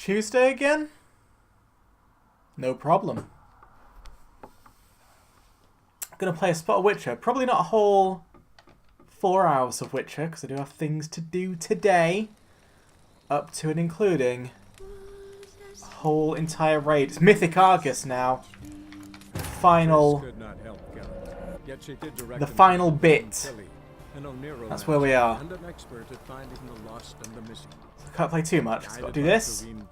Tuesday again? No problem. I'm going to play a spot of Witcher. Probably not a whole 4 hours of Witcher, because I do have things to do today. Up to and including a whole entire raid. It's Mythic Argus now. The final bit. That's where we are. I can't play too much. I've got to do this. And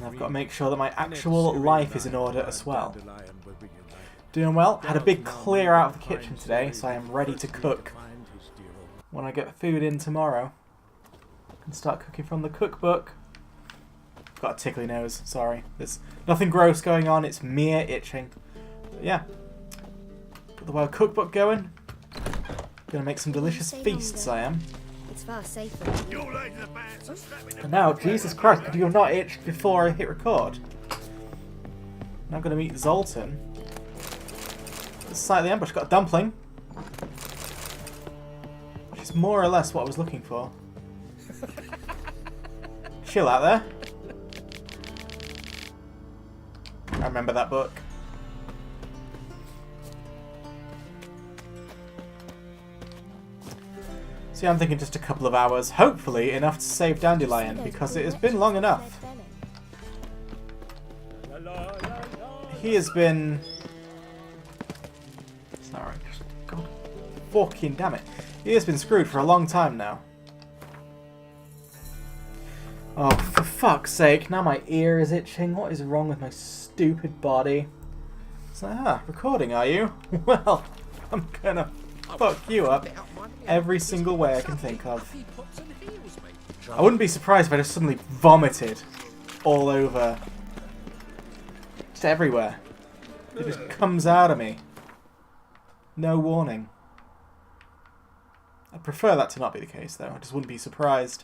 I've got to make sure that my actual life is in order as well. Doing well. Had a big clear out of the kitchen today, so I am ready to cook when I get food in tomorrow. I can start cooking from the cookbook. Got a tickly nose, sorry. There's nothing gross going on, it's mere itching. But yeah. Got the Wild Cookbook going. Gonna make some delicious feasts, I am. It's far safer. And now, Jesus Christ, could you have not itched before I hit record? Now I'm gonna meet Zoltan. This side of the ambush, got a dumpling. Which is more or less what I was looking for. Chill out there. I remember that book. See, I'm thinking just a couple of hours. Hopefully enough to save Dandelion, because it has been long enough. He has been... It's not right. God fucking damn it. He has been screwed for a long time now. Oh, for fuck's sake, now my ear is itching. What is wrong with my stupid body? It's like, recording, are you? Well, I'm gonna fuck you up every single way I can think of. I wouldn't be surprised if I just suddenly vomited all over. Just everywhere. It just comes out of me. No warning. I'd prefer that to not be the case, though. I just wouldn't be surprised.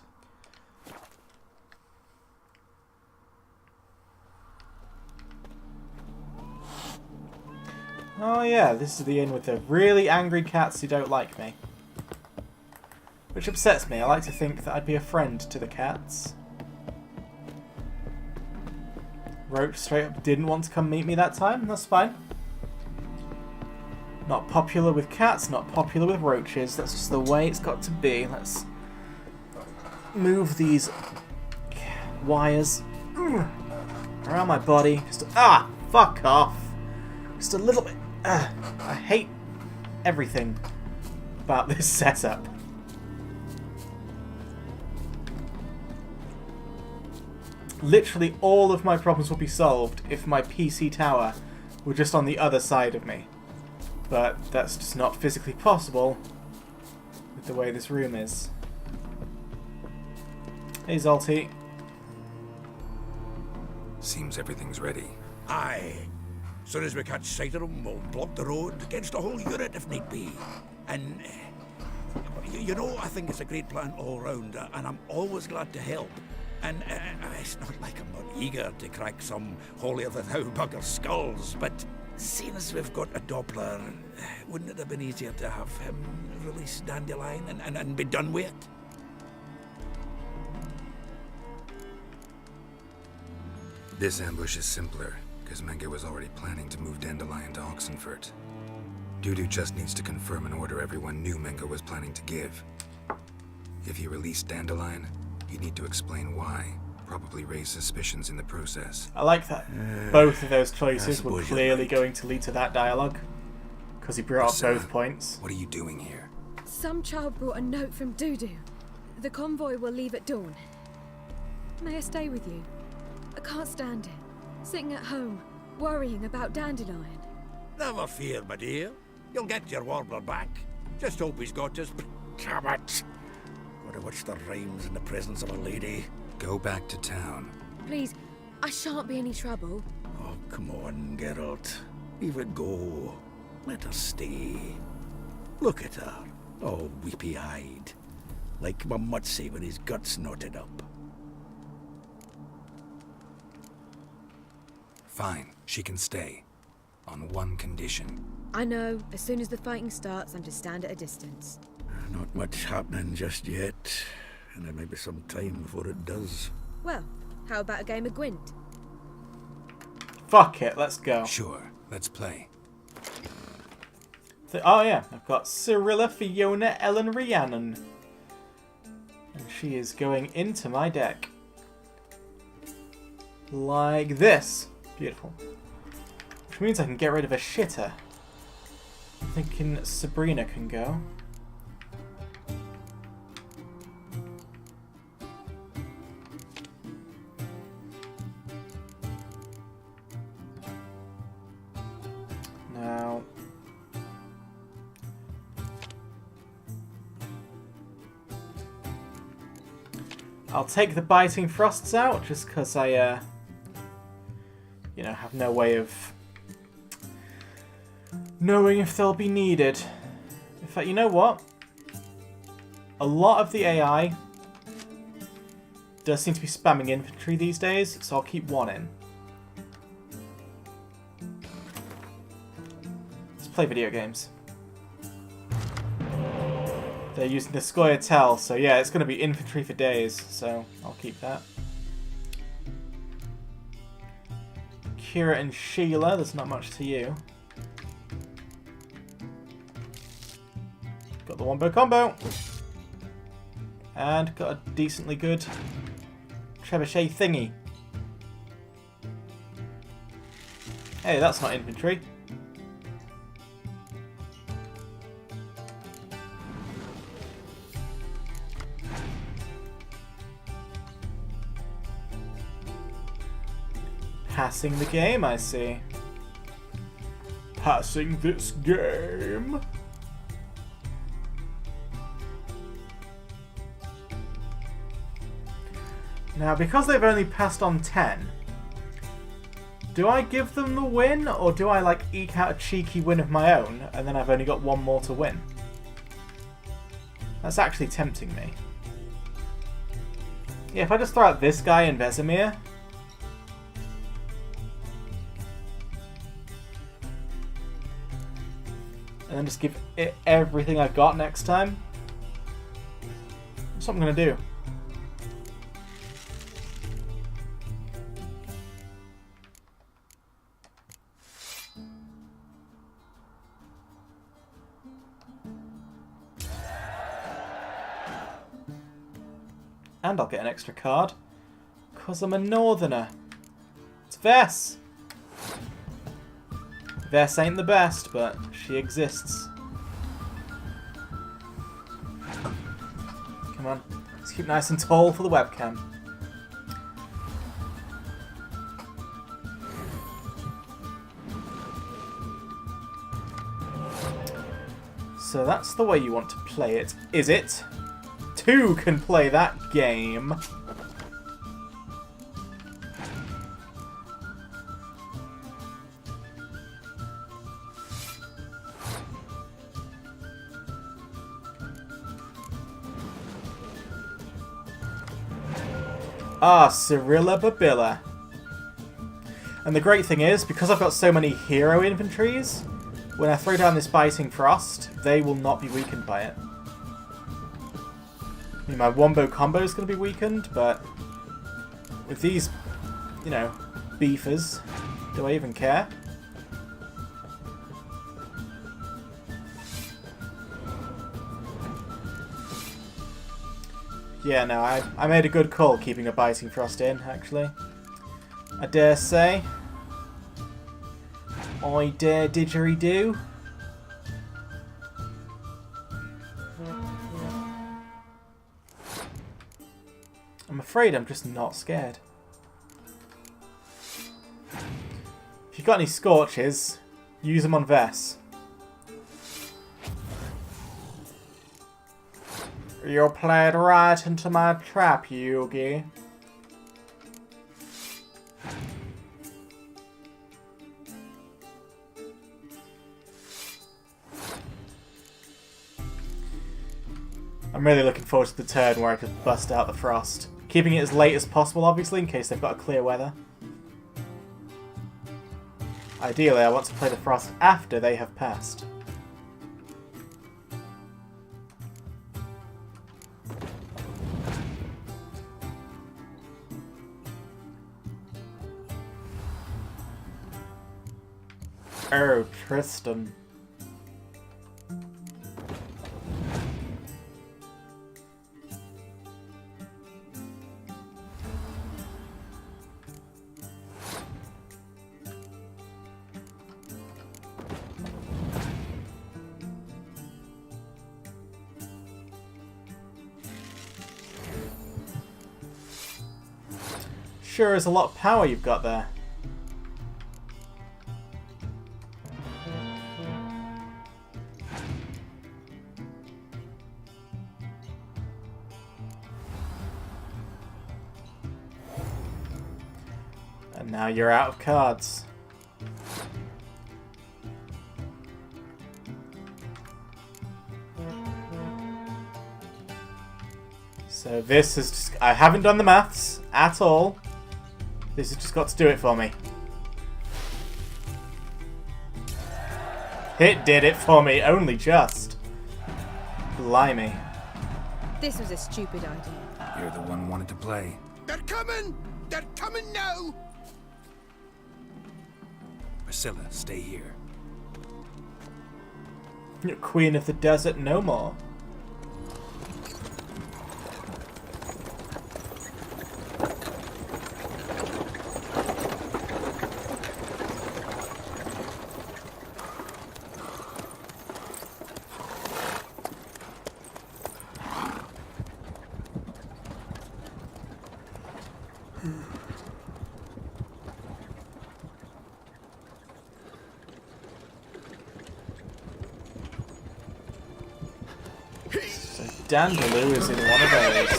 Oh yeah, this is the inn with the really angry cats who don't like me. Which upsets me. I like to think that I'd be a friend to the cats. Roach straight up didn't want to come meet me that time. That's fine. Not popular with cats, not popular with roaches. That's just the way it's got to be. Let's move these wires around my body. Just fuck off. Just a little bit. I hate everything about this setup. Literally all of my problems would be solved if my PC tower were just on the other side of me. But that's just not physically possible with the way this room is. Hey Zolty. Seems everything's ready. Aye. Soon as we catch sight of them, we'll block the road against the whole unit if need be. And, you know, I think it's a great plan all round, and I'm always glad to help. And it's not like I'm not eager to crack some holier-than-thou bugger skulls, but seeing as we've got a Doppler, wouldn't it have been easier to have him release Dandelion and be done with it? This ambush is simpler, because Menge was already planning to move Dandelion to Oxenfurt. Dudu just needs to confirm an order everyone knew Menge was planning to give. If he released Dandelion, he'd need to explain why, probably raise suspicions in the process. I like that both of those choices were clearly going to lead to that dialogue, because he brought up both points. What are you doing here? Some child brought a note from Dudu. The convoy will leave at dawn. May I stay with you? I can't stand it. Sitting at home, worrying about Dandelion. Never fear, my dear. You'll get your warbler back. Just hope he's got his... Damn it! Gotta watch the rhymes in the presence of a lady. Go back to town. Please, I shan't be any trouble. Oh, come on, Geralt. Leave it go. Let her stay. Look at her, all weepy-eyed. Like Mamutsi with his guts knotted up. Fine, she can stay. On one condition. I know, as soon as the fighting starts, I'm to stand at a distance. Not much happening just yet, and there may be some time before it does. Well, How about a game of Gwent? Fuck it, let's go. Sure, let's play. Oh yeah, I've got Cirilla, Fiona, Ellen, Rhiannon. And she is going into my deck. Like this. Beautiful. Which means I can get rid of a shitter. I'm thinking Sabrina can go. Now... I'll take the Biting Frosts out, just because I, you know, have no way of knowing if they'll be needed. In fact, you know what? A lot of the AI does seem to be spamming infantry these days, so I'll keep one in. Let's play video games. They're using the Scoia'tael, so yeah, it's going to be infantry for days, so I'll keep that. Kira and Sheila, there's not much to you. Got the wombo combo. And got a decently good trebuchet thingy. Hey, that's not infantry. Passing the game, I see. Passing this game. Now, because they've only passed on 10, do I give them the win, or do I, like, eke out a cheeky win of my own, and then I've only got one more to win? That's actually tempting me. Yeah, if I just throw out this guy and Vesemir... and then just give it everything I've got next time. That's what I'm going to do. And I'll get an extra card, because I'm a northerner. It's Vess! Vess ain't the best, but she exists. Come on, let's keep nice and tall for the webcam. So that's the way you want to play it, is it? Two can play that game. Ah, Cirilla Babilla. And the great thing is, because I've got so many hero infantries, when I throw down this Biting Frost, they will not be weakened by it. I mean, my wombo combo is going to be weakened, but with these, you know, beefers, do I even care? Yeah, no, I made a good call keeping a Biting Frost in, actually. I dare say. I dare didgeridoo. I'm afraid I'm just not scared. If you've got any Scorches, use them on Vess. You played right into my trap, Yugi. I'm really looking forward to the turn where I could bust out the Frost. Keeping it as late as possible, obviously, in case they've got a clear weather. Ideally, I want to play the Frost after they have passed. Oh, Tristan. Sure is a lot of power you've got there. And now you're out of cards. So this is just... I haven't done the maths at all. This has just got to do it for me. It did it for me, only just. Blimey. This was a stupid idea. You're the one who wanted to play. They're coming! They're coming now! Priscilla, stay here. You're Queen of the Desert no more. So Dandaloo is in one of those.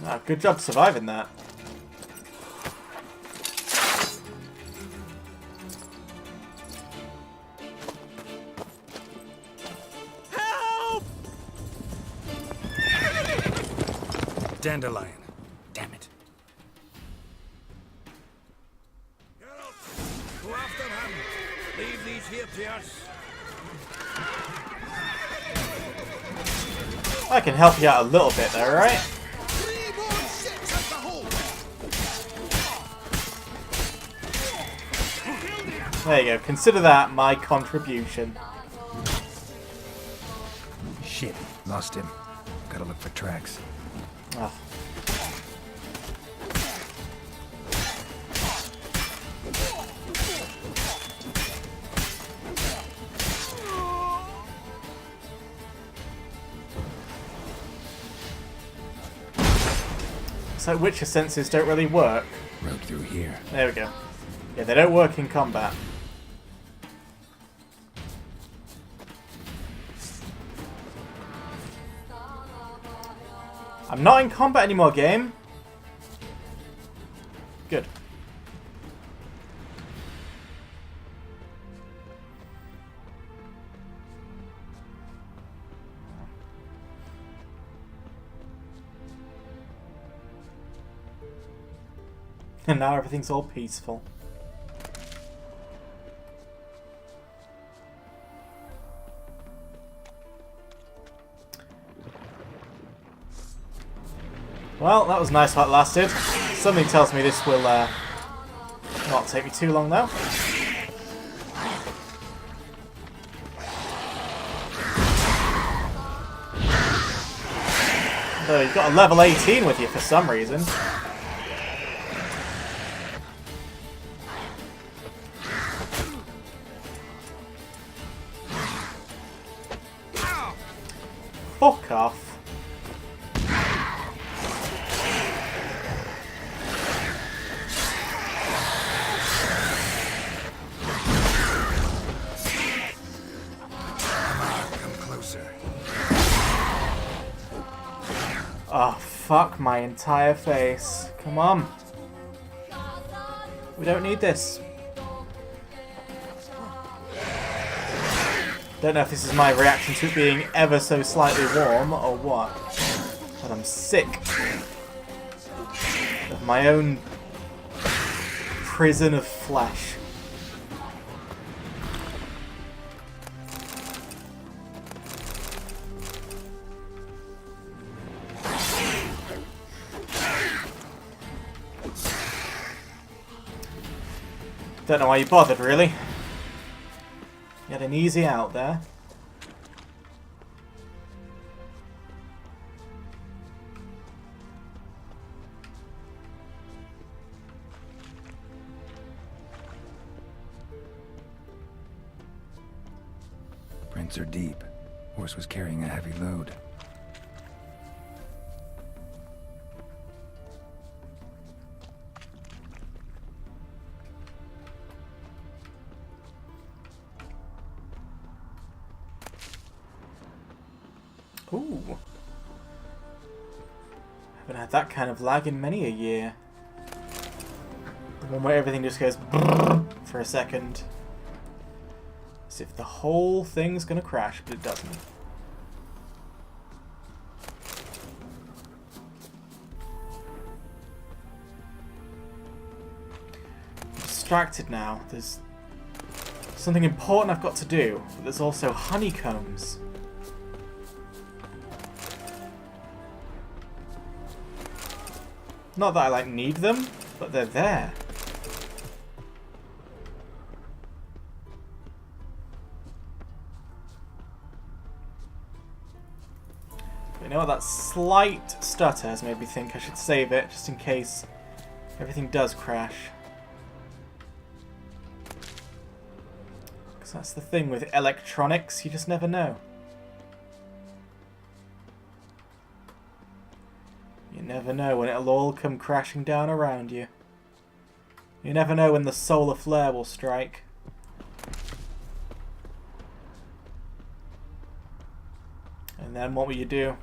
Ah, good job surviving that. Dandelion. Damn it. Geralt, go after him. Leave these here to us. I can help you out a little bit there, right? 3 more ships at the hole. There you go. Consider that my contribution. Shit. Lost him. Gotta look for tracks. Oh. So Witcher senses don't really work. Road through here. There we go. Yeah, they don't work in combat. I'm not in combat anymore, game. Good. And now everything's all peaceful. Well, that was nice while it lasted. Something tells me this will not take me too long though. Though you've got a level 18 with you for some reason. Fuck off. Oh, fuck my entire face. Come on. We don't need this. Don't know if this is my reaction to it being ever so slightly warm or what. But I'm sick of my own prison of flesh. Don't know why you bothered, really. You had an easy out there. Prints are deep. Horse was carrying a heavy load. Ooh. Haven't had that kind of lag in many a year. The one where everything just goes for a second. As if the whole thing's gonna crash, but it doesn't. I'm distracted now. There's something important I've got to do, but there's also honeycombs. Not that I need them, but they're there. You know what, that slight stutter has made me think I should save it, just in case everything does crash. Because that's the thing with electronics, you just never know. You never know when it'll all come crashing down around you. You never know when the solar flare will strike. And then what will you do?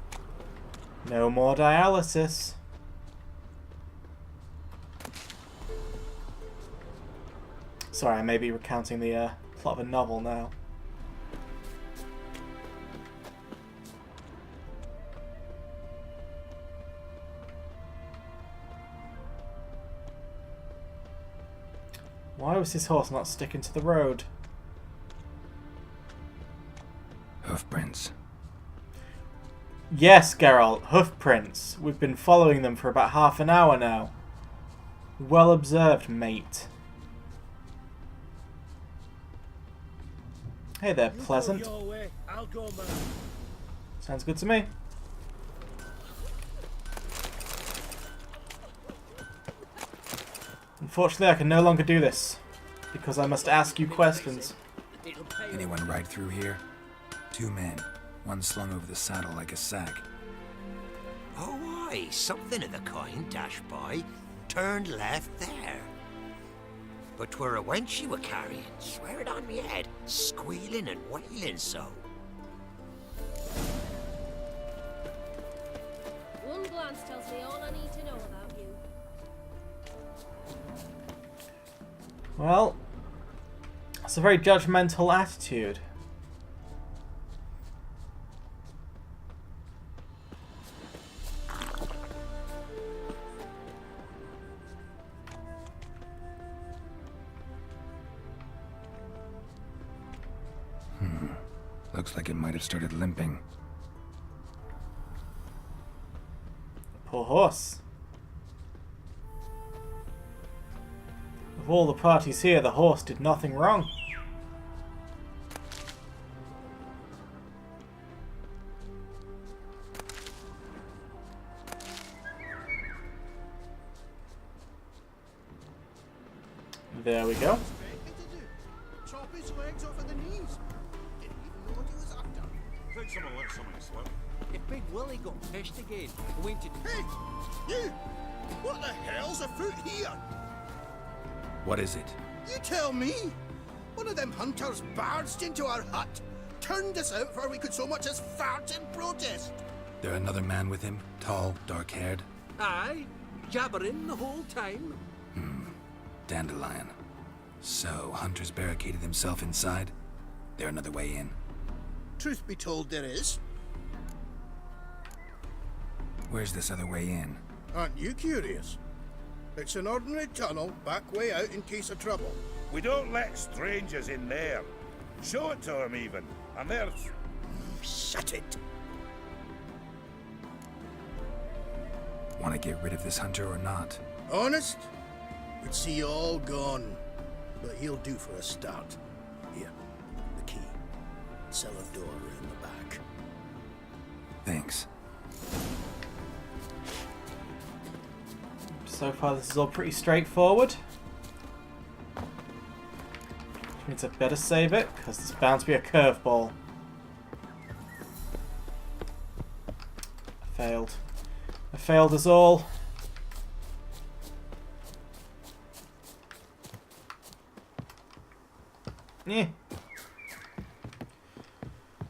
No more dialysis. Sorry, I may be recounting the plot of a novel now. Why was his horse not sticking to the road? Hoof prints. Yes, Geralt, hoof prints. We've been following them for about half an hour now. Well observed, mate. Hey there, Pleasant. I'll go, man. Sounds good to me. Unfortunately, I can no longer do this, because I must ask you questions. Anyone ride through here? 2 men, one slung over the saddle like a sack. Oh, aye, something of the kind dashed by. Turned left there. But 'twere a wench you were carrying, swear it on me head, squealing and wailing so. One glance tells me all I need to know about you. Well, that's a very judgmental attitude. Looks like it might have started limping. Poor horse. Of all the parties here, the horse did nothing wrong. There we go. Chop his legs off at the knees. Didn't even know what he was after. Think someone let somebody slip. If Big Willie got pissed again, we went to... Hey, you! What the hell's afoot here? What is it? You tell me. One of them hunters barged into our hut, turned us out before we could so much as fart in protest. There another man with him? Tall, dark-haired? Aye, jabbering the whole time. Dandelion. So, Hunter's barricaded himself inside? There another way in? Truth be told, there is. Where's this other way in? Aren't you curious? It's an ordinary tunnel, back way out in case of trouble. We don't let strangers in there. Show it to them even. And there's... Shut it. Want to get rid of this hunter or not? Honest? We'd see you all gone. but he'll do for a start. Here, the key. Cellar door in the back. Thanks. So far this is all pretty straightforward. Which means I better save it, because there's bound to be a curveball. I failed. I failed us all. Yeah.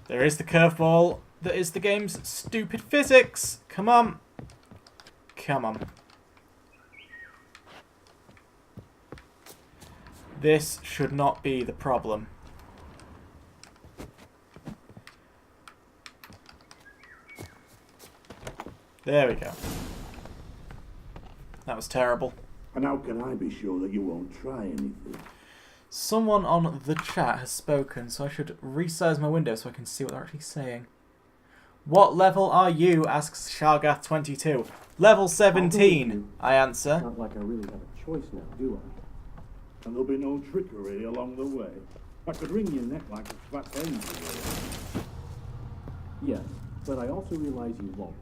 There is the curveball that is the game's stupid physics. Come on. Come on. This should not be the problem. There we go. That was terrible. And how can I be sure that you won't try anything? Someone on the chat has spoken, so I should resize my window so I can see what they're actually saying. What level are you? Asks Shargath22. Level 17, I answer. Not like I really have a choice now, do I? And there'll be no trickery along the way. I could wring your neck like a fat hen. Yes, but I also realize you won't.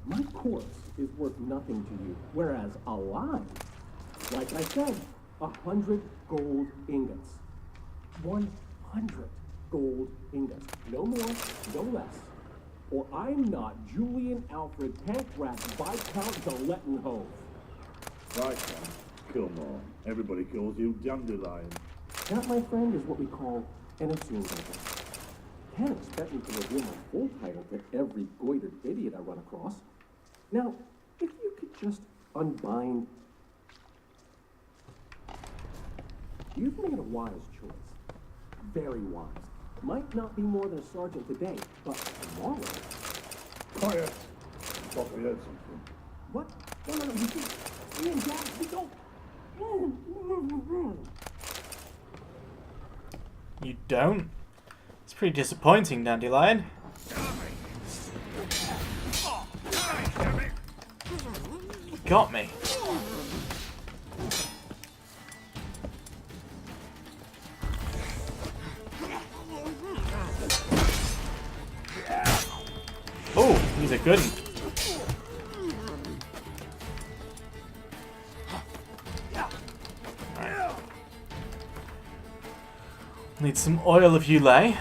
My corpse is worth nothing to you, whereas alive, like I said, 100 gold ingots. 100 gold ingots. No more, no less. Or I'm not Julian Alfred Pancras Viscount de Lettenhove. Viscount? Come on. Everybody calls you Dandelion. That, my friend, is what we call an assumed title. Can't expect me to reveal my full title to every goitered idiot I run across. Now, if you could just unbind... You've made a wise choice. Very wise. Might not be more than a sergeant today, but tomorrow... Quiet! Thought we heard something. What? No, you see, me and Jack, we don't... You don't? It's pretty disappointing, Dandelion. Got me. Oh, he's a good one. Right. Need some oil of Yulei.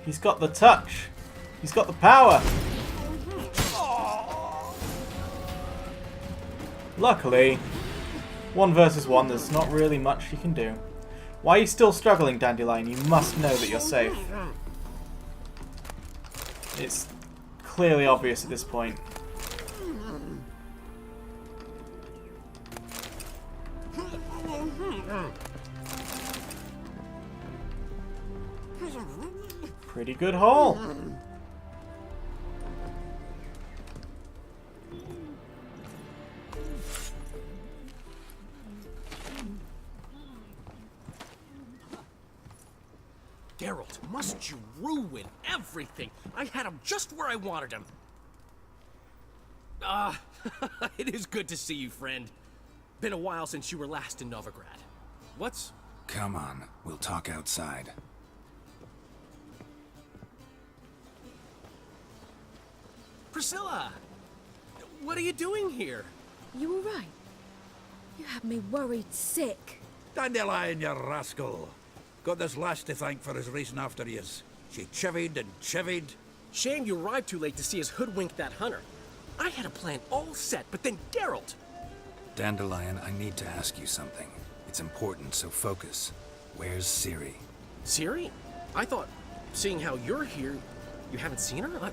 He's got the touch. He's got the power. Luckily, 1 versus 1, there's not really much you can do. Why are you still struggling, Dandelion? You must know that you're safe. It's clearly obvious at this point. Pretty good haul. Geralt, must you ruin everything? I had him just where I wanted him. It is good to see you, friend. Been a while since you were last in Novigrad. What's... Come on, we'll talk outside. Priscilla! What are you doing here? You alright? You had me worried sick. Dandelion, you rascal. Got this lass to thank for his racing after yous. She chivied and chivied. Shame you arrived too late to see us hoodwink that hunter. I had a plan all set, but then Geralt... Dandelion, I need to ask you something. It's important, so focus. Where's Ciri? Ciri? I thought, seeing how you're here, you haven't seen her?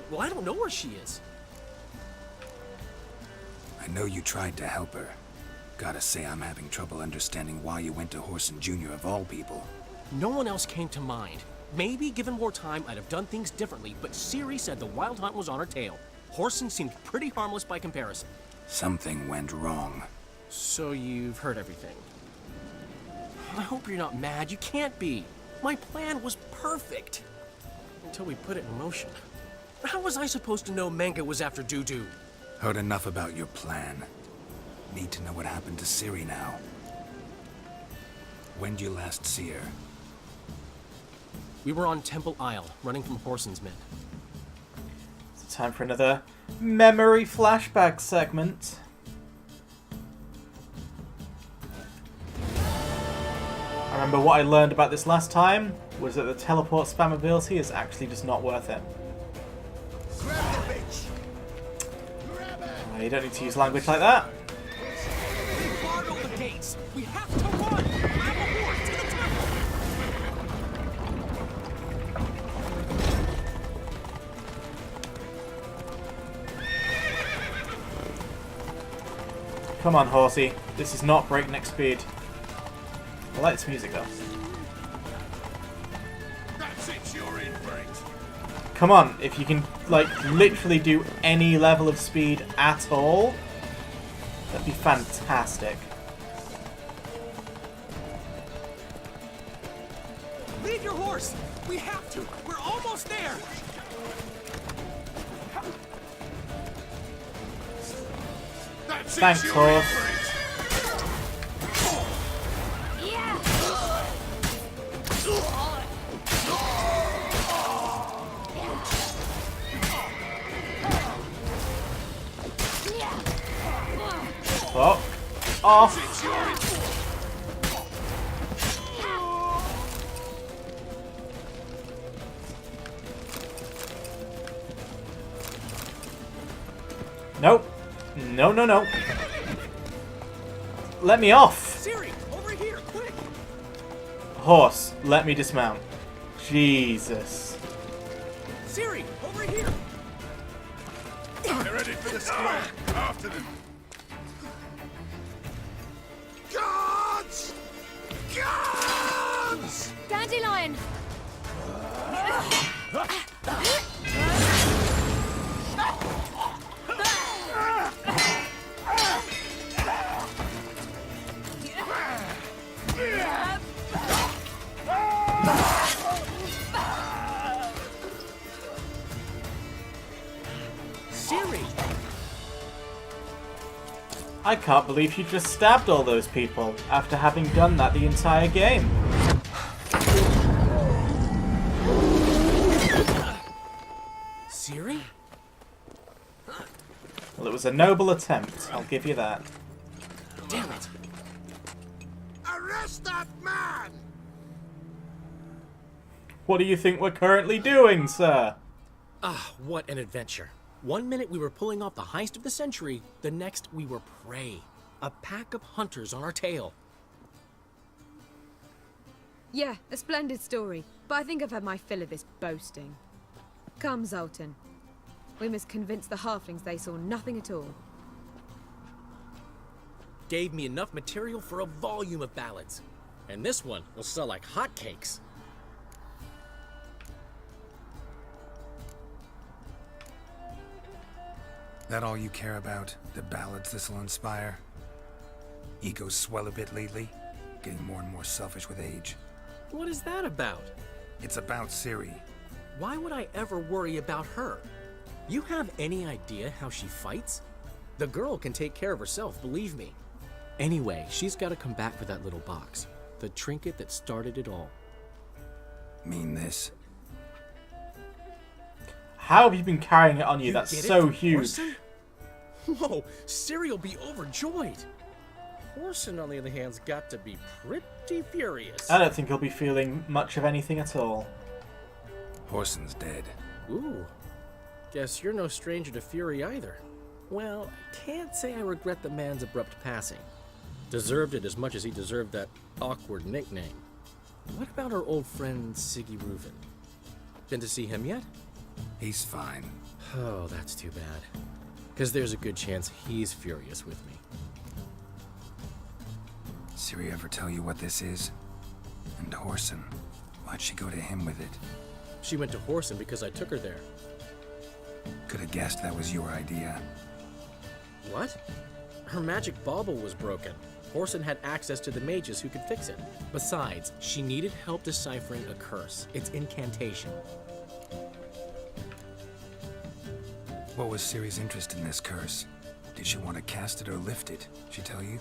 Well, I don't know where she is. I know you tried to help her. Gotta say, I'm having trouble understanding why you went to Whoreson Jr. of all people. No one else came to mind. Maybe given more time, I'd have done things differently, but Ciri said the Wild Hunt was on her tail. Whoreson seemed pretty harmless by comparison. Something went wrong. So you've heard everything. I hope you're not mad. You can't be. My plan was perfect. Until we put it in motion. How was I supposed to know Menge was after Dudu? Heard enough about your plan. Need to know what happened to Ciri now. When'd you last see her? We were on Temple Isle, running from Whoreson's men. It's time for another memory flashback segment. I remember what I learned about this last time was that the teleport spam ability is actually just not worth it. You don't need to use language like that. We barred all the gates. We have to run. Grab a horse to the temple. Come on, horsey. This is not breakneck speed. I like this music though. That's it, you're in for it. Come on, if you can, like, literally do any level of speed at all, that'd be fantastic. Leave your horse. We have to. We're almost there. That's Thanks, it, you're in horse. for it. Fuck off. Nope. No, no, no. Let me off. Ciri, over here, quick. Horse, let me dismount. Jesus. Ciri, over here. They're ready for the square. After them. Guards! Guards! Dandelion! Ciri! I can't believe you just stabbed all those people after having done that the entire game. Ciri? Well, it was a noble attempt, I'll give you that. Damn it. Arrest that man! What do you think we're currently doing, sir? Ah, what an adventure. 1 minute we were pulling off the heist of the century, the next we were prey. A pack of hunters on our tail. Yeah, a splendid story, but I think I've had my fill of this boasting. Come, Zoltan. We must convince the halflings they saw nothing at all. Gave me enough material for a volume of ballads. And this one will sell like hotcakes. That all you care about? The ballads this'll inspire? Egos swell a bit lately? Getting more and more selfish with age. What is that about? It's about Ciri. Why would I ever worry about her? You have any idea how she fights? The girl can take care of herself, believe me. Anyway, she's got to come back for that little box. The trinket that started it all. Mean this? How have you been carrying it on you? You That's get it so from huge. Whoreson? Whoa, Ciri will be overjoyed. Whoreson, on the other hand, has got to be pretty furious. I don't think he'll be feeling much of anything at all. Whoreson's dead. Ooh, guess you're no stranger to fury either. Well, I can't say I regret the man's abrupt passing. Deserved it as much as he deserved that awkward nickname. What about our old friend Siggy Reuven? Been to see him yet? He's fine. Oh, that's too bad. Because there's a good chance he's furious with me. Ciri ever tell you what this is? And Whoreson, Why'd she go to him with it? She went to Horson because I took her there. Could have guessed that was your idea. What? Her magic bauble was broken. Horson had access to the mages who could fix it. Besides, she needed help deciphering a curse. Its incantation. What was Ciri's interest in this curse? Did she want to cast it or lift it? She tell you?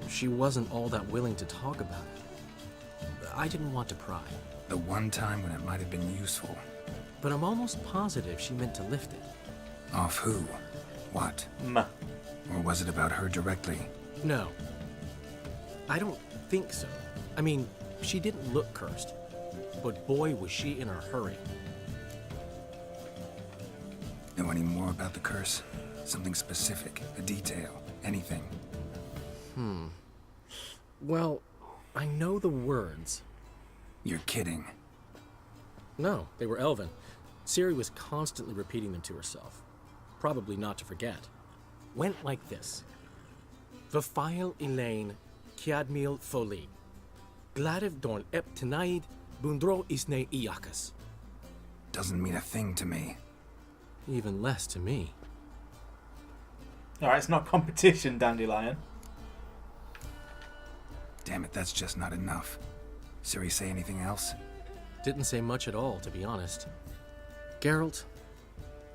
She wasn't all that willing to talk about it. I didn't want to pry. The one time when it might have been useful. But I'm almost positive she meant to lift it. Off who? What? Or was it about her directly? No. I don't think so. I mean, she didn't look cursed. But boy, was she in a hurry. Know any more about the curse? Something specific, a detail, anything? Well, I know the words. You're kidding. No, they were Elven. Ciri was constantly repeating them to herself. Probably not to forget. Went like this. Vafile Elaine, Kiadmil Foli. Gladiv Dorn Ep Tenaid, Bundro Isne Iakas. Doesn't mean a thing to me. Even less to me. Alright, it's not competition, Dandelion. Damn it, that's just not enough. Ciri say anything else? Didn't say much at all, to be honest. Geralt,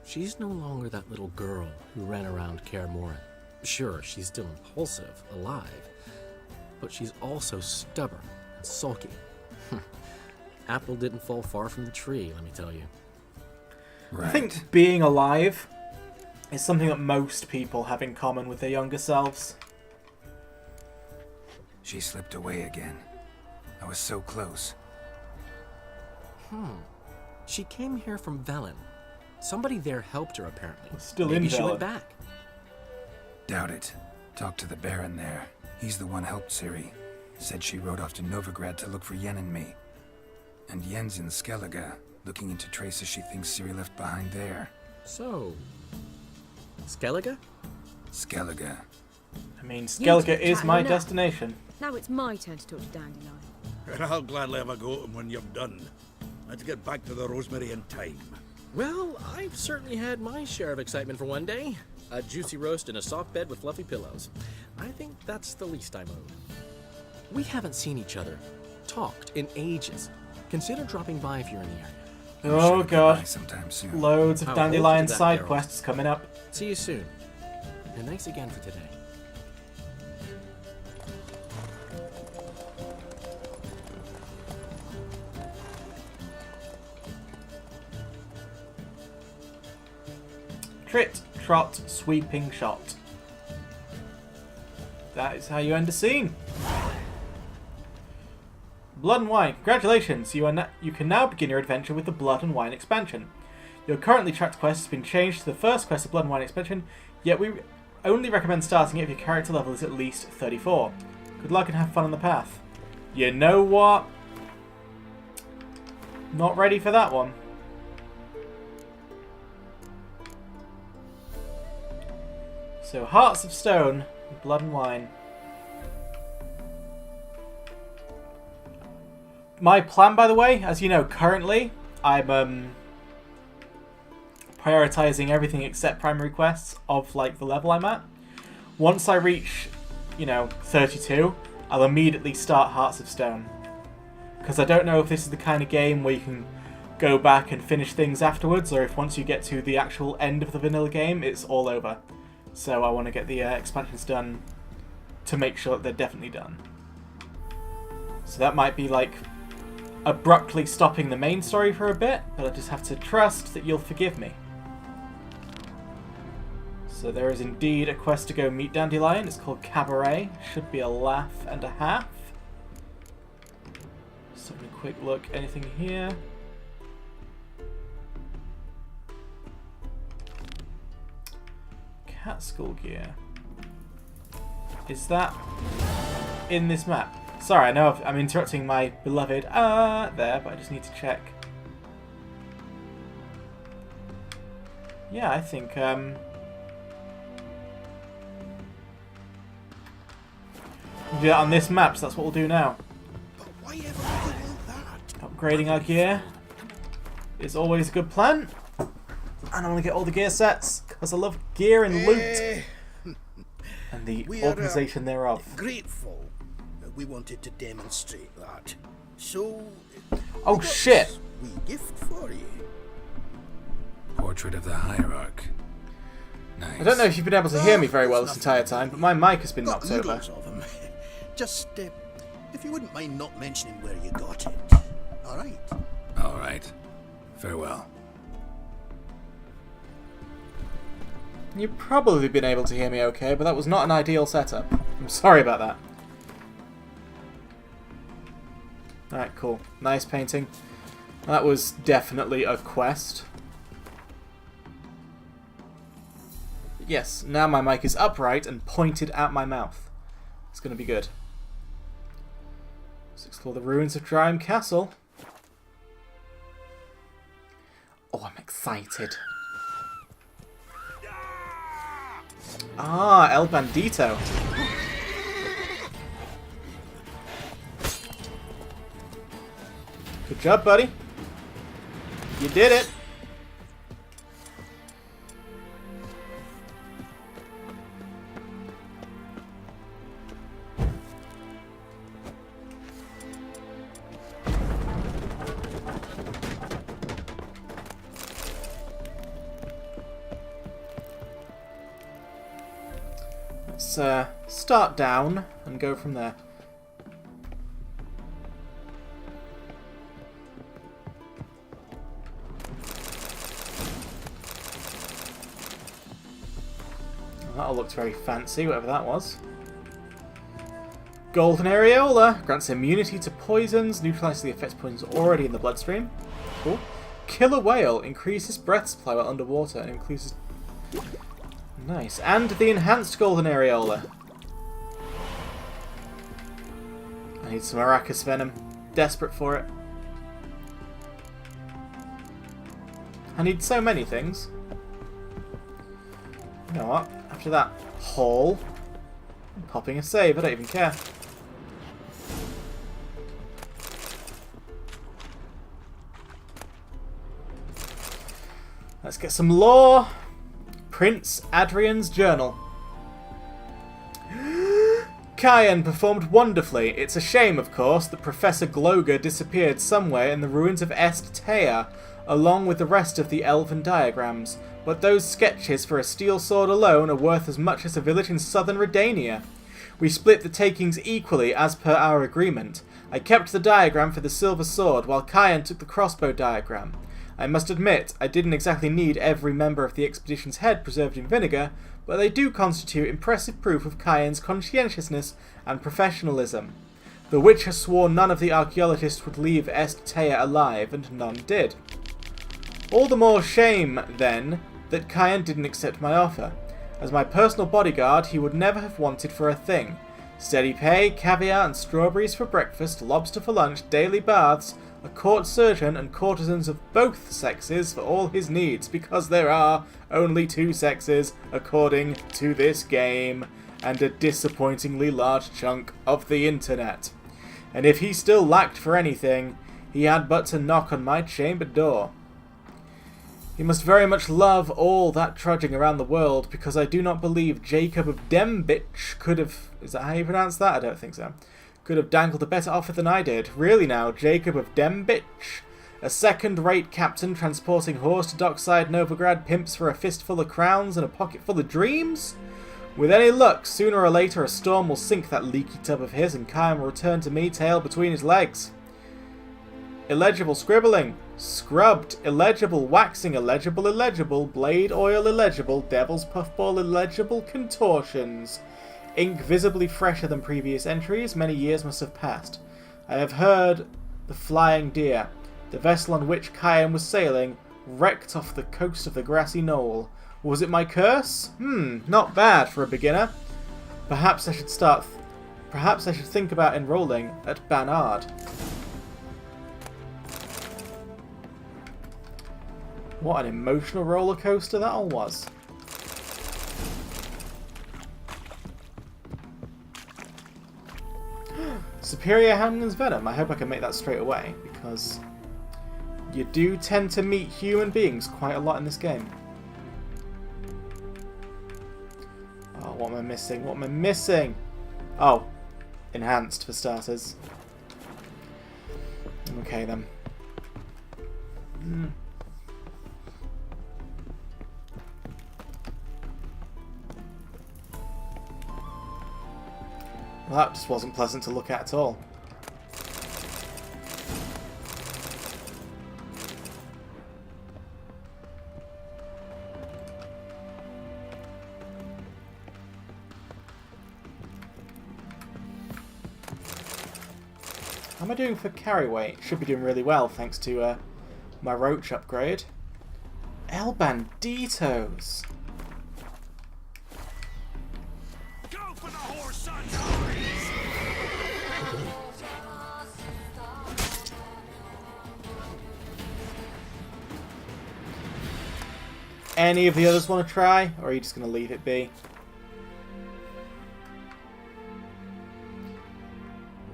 she's no longer that little girl who ran around Kaer Morhen. Sure, she's still impulsive, alive, but she's also stubborn and sulky. Apple didn't fall far from the tree, let me tell you. Right. I think being alive is something that most people have in common with their younger selves. She slipped away again. I was so close. She came here from Velen. Somebody there helped her, apparently. Still Maybe in she went Velen. back. Doubt it. Talked to the Baron there. He's the one helped Ciri. Said she rode off to Novigrad to look for Yen and me. And Yen's in Skellige, looking into traces she thinks Ciri left behind there. So, Skellige? Skellige. I mean, You Skellige two is chatting my enough. destination. Now it's my turn to talk to Dandelion. And I'll gladly have a go at him when you've done. Let's get back to the Rosemary in time. Well, I've certainly had my share of excitement for one day. A juicy roast in a soft bed with fluffy pillows. I think that's the least I'm owed. We haven't seen each other, talked in ages. Consider dropping by if you're in the area. Oh Sure, god. goodbye sometime soon. Loads of How Dandelion old is that, side Geralt? quests coming up. See you soon. And thanks again for today. Trit, trot, sweeping shot. That is how you end a scene. Blood and Wine. Congratulations, you can now begin your adventure with the Blood and Wine expansion. Your currently tracked quest has been changed to the first quest of Blood and Wine expansion, yet we only recommend starting it if your character level is at least 34. Good luck and have fun on the path. You know what? Not ready for that one. So, Hearts of Stone, Blood and Wine. My plan, by the way, as you know, currently, I'm prioritizing everything except primary quests of, like, the level I'm at. Once I reach, 32, I'll immediately start Hearts of Stone. Because I don't know if this is the kind of game where you can go back and finish things afterwards, or if once you get to the actual end of the vanilla game, it's all over. So I want to get the expansions done to make sure that they're definitely done. So that might be like abruptly stopping the main story for a bit, but I just have to trust that you'll forgive me. So there is indeed a quest to go meet Dandelion. It's called Cabaret. Should be a laugh and a half. Just having a quick look. Anything here? Cat School gear. Is that in this map? Sorry, I know I'm interrupting my beloved there, but I just need to check. Yeah, I think we'll do that on this map, so that's what we'll do now. But why ever would you want that? Upgrading our gear is always a good plan. And I want to get all the gear sets, because I love gear and loot. And the organisation thereof. Grateful that we wanted to demonstrate that. So... Oh shit! We gift for you. Portrait of the Hierarch. Nice. I don't know if you've been able to hear me very well this entire time, but my mic has been knocked over. Of them. Just, if you wouldn't mind not mentioning where you got it. Alright? Alright. Farewell. You've probably been able to hear me okay, but that was not an ideal setup. I'm sorry about that. Alright, cool. Nice painting. That was definitely a quest. Yes, now my mic is upright and pointed at my mouth. It's going to be good. Let's explore the ruins of Dryham Castle. Oh, I'm excited. Ah, El Bandito. Good job, buddy. You did it. Let's start down and go from there. That all looked very fancy, whatever that was. Golden Areola grants immunity to poisons, neutralizes the effects of poisons already in the bloodstream. Cool. Killer Whale increases breath supply while underwater and increases... Nice. And the enhanced Golden Areola. I need some Arachis Venom. Desperate for it. I need so many things. You know what? After that haul, I'm popping a save. I don't even care. Let's get some lore. Prince Adrian's Journal. Cayenne performed wonderfully. It's a shame, of course, that Professor Gloger disappeared somewhere in the ruins of Est Tea, along with the rest of the elven diagrams. But those sketches for a steel sword alone are worth as much as a village in southern Redania. We split the takings equally as per our agreement. I kept the diagram for the silver sword, while Cayenne took the crossbow diagram. I must admit, I didn't exactly need every member of the expedition's head preserved in vinegar, but they do constitute impressive proof of Cayenne's conscientiousness and professionalism. The Witcher swore none of the archaeologists would leave Est Tea alive, and none did. All the more shame, then, that Cayenne didn't accept my offer. As my personal bodyguard, he would never have wanted for a thing. Steady pay, caviar and strawberries for breakfast, lobster for lunch, daily baths, a court surgeon and courtesans of both sexes for all his needs, because there are only two sexes according to this game, and a disappointingly large chunk of the internet. And if he still lacked for anything, he had but to knock on my chamber door. He must very much love all that trudging around the world, because I do not believe Jacob of Dembitch could have... Is that how you pronounce that? I don't think so. Could have dangled a better offer than I did. Really now, Jacob of Dembitch? A second-rate captain transporting whores to dockside Novigrad pimps for a fistful of crowns and a pocket full of dreams? With any luck, sooner or later a storm will sink that leaky tub of his and Cayenne will return to me tail between his legs. Illegible scribbling. Scrubbed. Illegible waxing. Illegible illegible. Blade oil illegible. Devil's puffball illegible. Contortions. Ink visibly fresher than previous entries. Many years must have passed. I have heard the Flying Deer, the vessel on which Cayenne was sailing, wrecked off the coast of the grassy knoll. Was it my curse? Not bad for a beginner. Perhaps I should think about enrolling at Banard. What an emotional roller coaster that all was. Superior Hamlin's Venom. I hope I can make that straight away, because You do tend to meet human beings quite a lot in this game. Oh, what am I missing? What am I missing? Oh, enhanced for starters. Okay then. Well, that just wasn't pleasant to look at all. How am I doing for carry weight? Should be doing really well thanks to my roach upgrade. El Banditos! Go for the horse, son! Any of the others want to try, or are you just going to leave it be?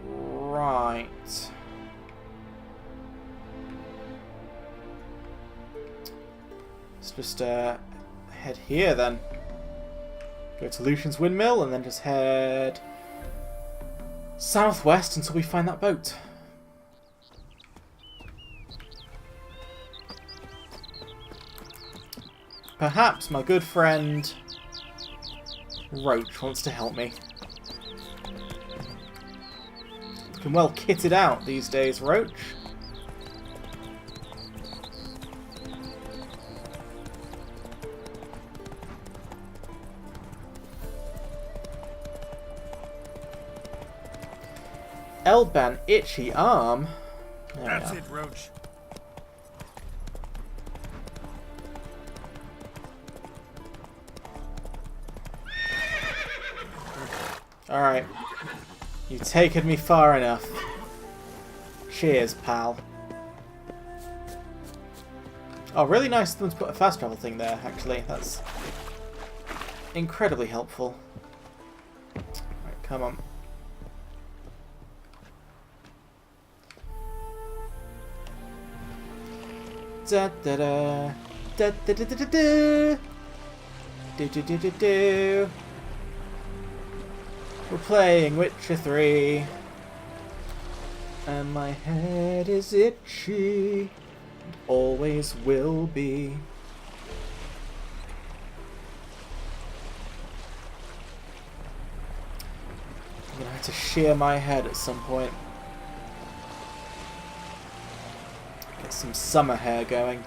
Right. Let's just head here then. Go to Lucian's Windmill and then just head southwest until we find that boat. Perhaps my good friend Roach wants to help me. Looking well kitted out these days, Roach. Elban Itchy Arm. That's it, Roach. Alright. You've taken me far enough. Cheers, pal. Oh, really nice of them to put a fast travel thing there, actually. That's incredibly helpful. Right, come on. Da da da da da da da da da do do do do do. We're playing Witcher 3 and my head is itchy and always will be. I'm gonna have to shear my head at some point. Get some summer hair going.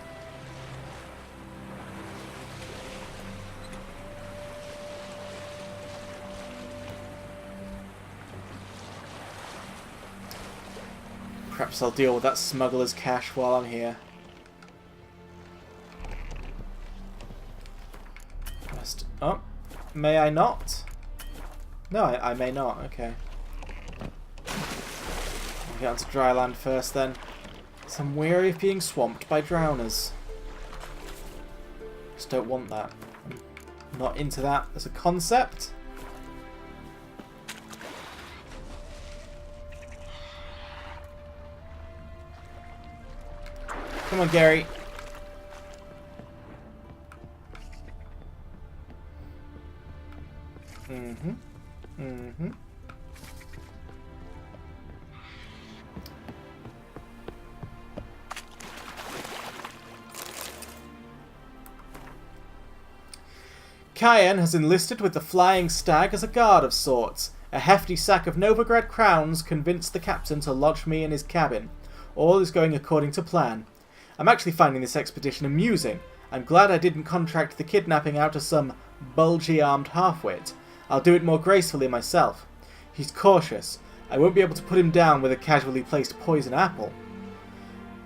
Perhaps I'll deal with that smuggler's cash while I'm here. Oh, may I not? No, I may not. Okay. I'll get onto dry land first then. So I'm wary of being swamped by drowners. Just don't want that. I'm not into that as a concept. Come on, Gary. Mm-hmm. Mm-hmm. Cayenne has enlisted with the Flying Stag as a guard of sorts. A hefty sack of Novigrad crowns convinced the captain to lodge me in his cabin. All is going according to plan. I'm actually finding this expedition amusing. I'm glad I didn't contract the kidnapping out to some bulgy-armed half-wit. I'll do it more gracefully myself. He's cautious. I won't be able to put him down with a casually placed poison apple.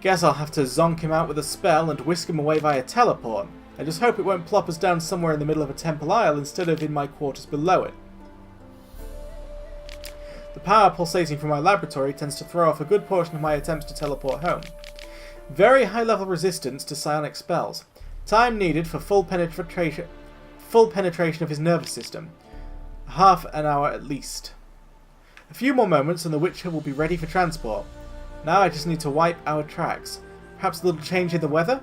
Guess I'll have to zonk him out with a spell and whisk him away via teleport. I just hope it won't plop us down somewhere in the middle of a temple aisle instead of in my quarters below it. The power pulsating from my laboratory tends to throw off a good portion of my attempts to teleport home. Very high level resistance to psionic spells. Time needed for full penetration of his nervous system. Half an hour at least. A few more moments and the Witcher will be ready for transport. Now I just need to wipe our tracks. Perhaps a little change in the weather?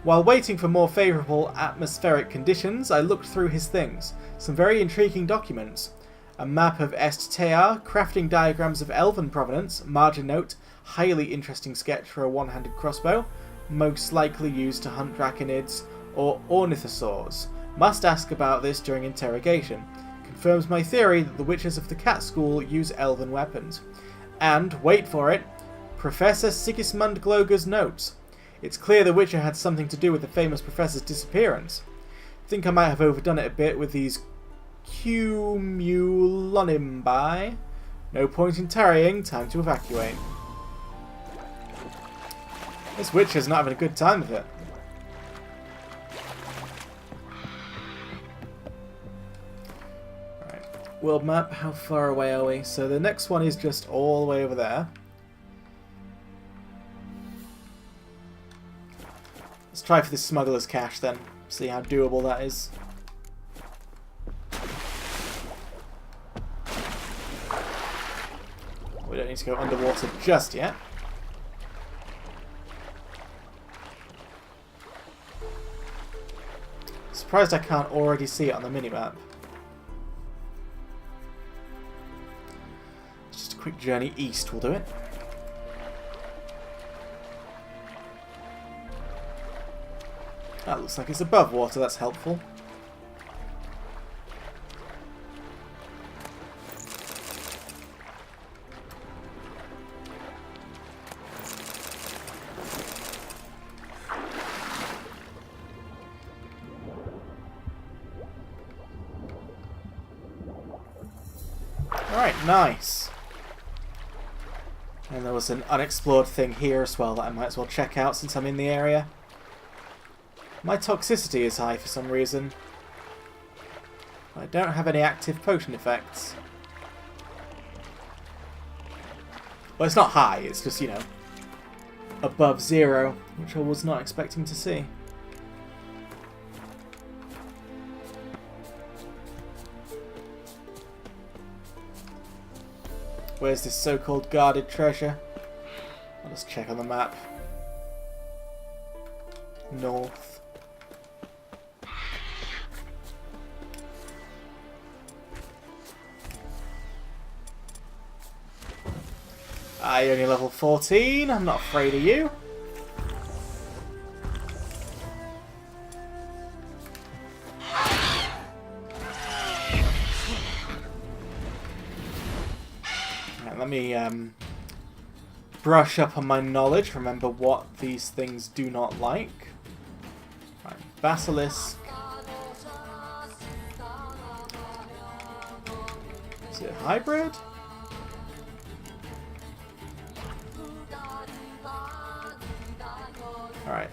While waiting for more favourable atmospheric conditions, I looked through his things. Some very intriguing documents. A map of Est Tear, crafting diagrams of elven provenance, margin note, highly interesting sketch for a one-handed crossbow, most likely used to hunt draconids or ornithosaurs. Must ask about this during interrogation. Confirms my theory that the witches of the cat school use elven weapons. And, wait for it, Professor Sigismund Gloger's notes. It's clear the Witcher had something to do with the famous professor's disappearance. Think I might have overdone it a bit with these cumulonimbi. No point in tarrying, time to evacuate. This Witcher's not having a good time with it. Right. World map, how far away are we? So the next one is just all the way over there. Let's try for this smuggler's cache then. See how doable that is. We don't need to go underwater just yet. Surprised I can't already see it on the minimap. Just a quick journey east will do it. That looks like it's above water, that's helpful. Alright, nice. And there was an unexplored thing here as well that I might as well check out since I'm in the area. My toxicity is high for some reason. I don't have any active potion effects. Well, it's not high, it's just, you know, above 0, which I was not expecting to see. Where's this so-called guarded treasure? I'll just check on the map. North. You're only level 14, I'm not afraid of you. Right, let me brush up on my knowledge, remember what these things do not like. Right, basilisk. Is it hybrid? Alright,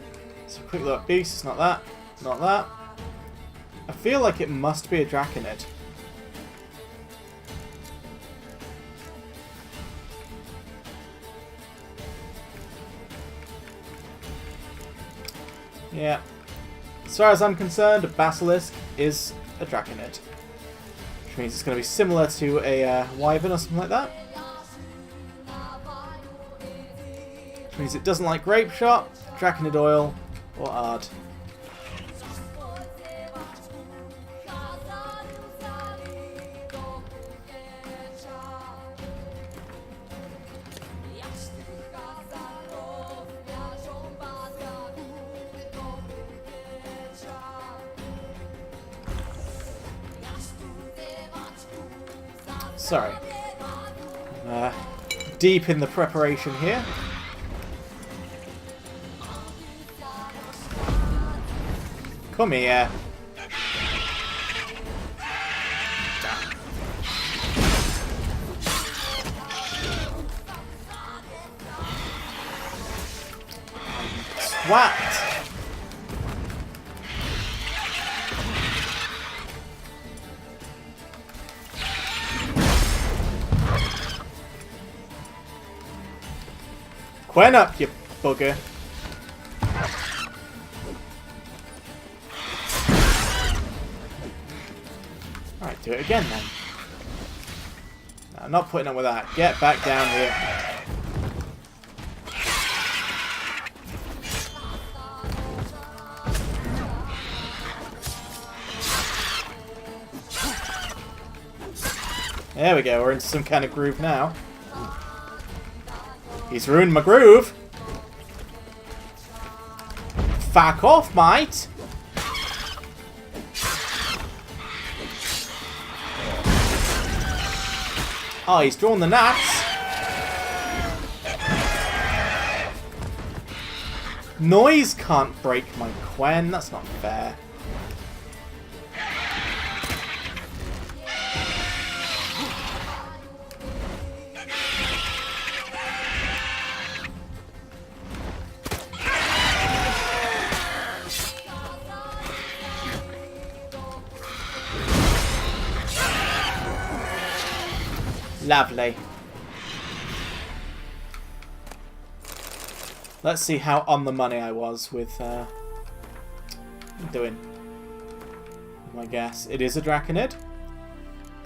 so quick look. Beast, it's not that. Not that. I feel like it must be a Draconid. Yeah. As far as I'm concerned, a Basilisk is a Draconid. Which means it's going to be similar to a Wyvern or something like that. Which means it doesn't like Grape Shot, Draconid Oil, or Ard. Sorry. Deep in the preparation here. Come here. Swat. Quen up, you bugger. Alright, do it again then. No, I'm not putting up with that. Get back down here. There we go, we're into some kind of groove now. He's ruined my groove. Fuck off, mate. Oh, he's drawn the nuts. Noise can't break my Quen. That's not fair. Lovely. Let's see how on the money I was with doing my guess. It is a Draconid.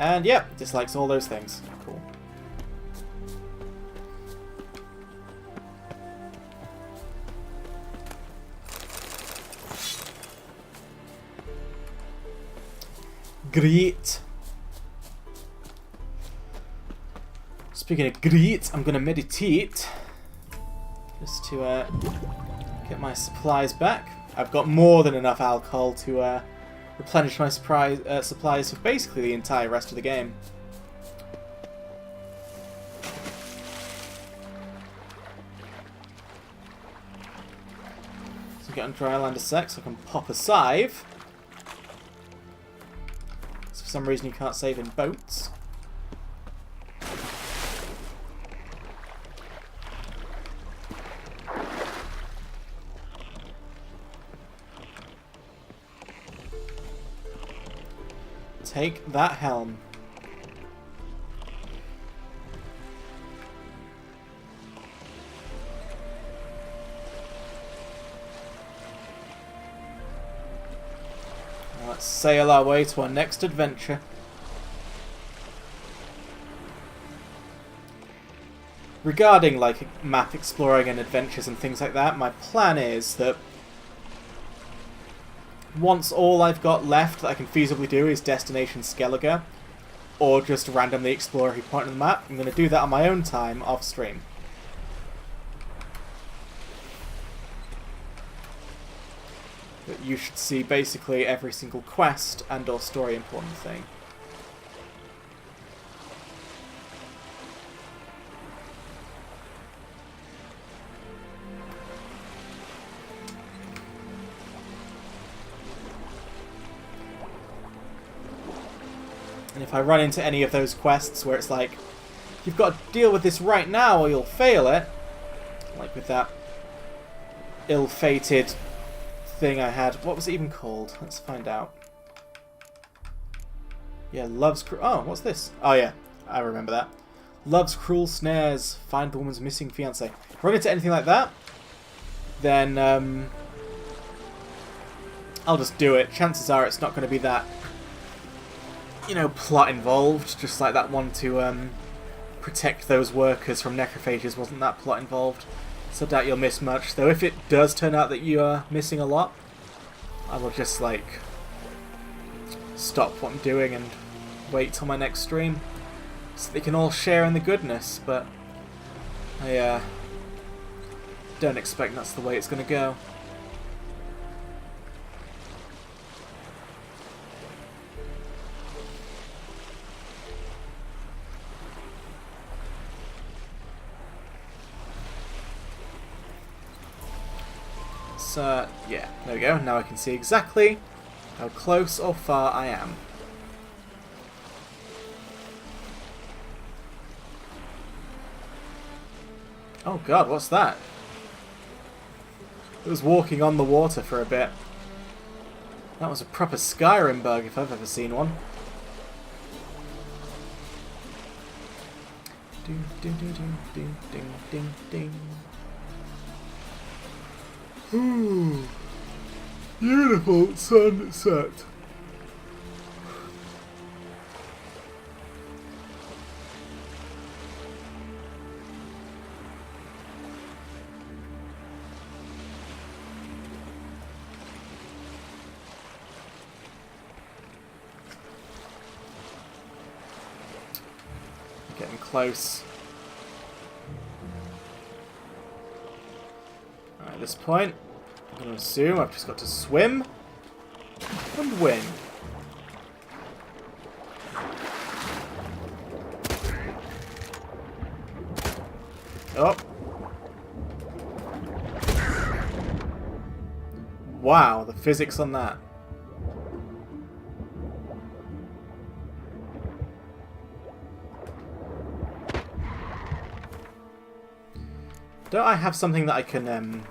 And yep, dislikes all those things. Cool. Great. Speaking of great, I'm gonna meditate. Just to get my supplies back. I've got more than enough alcohol to replenish my supplies for basically the entire rest of the game. So get on dry land a sec so I can pop a scythe. So for some reason you can't save in boats. Take that helm. Now let's sail our way to our next adventure. Regarding like map exploring and adventures and things like that, my plan is that once all I've got left that I can feasibly do is Destination Skellige, or just randomly explore every point on the map, I'm going to do that on my own time, off stream. But you should see basically every single quest and or story important thing. And if I run into any of those quests where it's like, you've got to deal with this right now or you'll fail it, like with that ill-fated thing I had. What was it even called? Let's find out. Yeah, Love's... Oh, what's this? Oh yeah, I remember that. Love's Cruel Snares, Find the Woman's Missing Fiancé. If I run into anything like that, then I'll just do it. Chances are it's not going to be that, you know, plot involved, just like that one to protect those workers from necrophages wasn't that plot involved. So I doubt you'll miss much, though if it does turn out that you are missing a lot, I will just like stop what I'm doing and wait till my next stream so they can all share in the goodness, but I don't expect that's the way it's going to go. Yeah, there we go. Now I can see exactly how close or far I am. Oh god, what's that? It was walking on the water for a bit. That was a proper Skyrim bug if I've ever seen one. Ding ding ding ding ding ding ding. Beautiful sunset. close. Alright, at this point, I'm going to assume I've just got to swim and win. Oh. Wow, the physics on that. Don't I have something that I can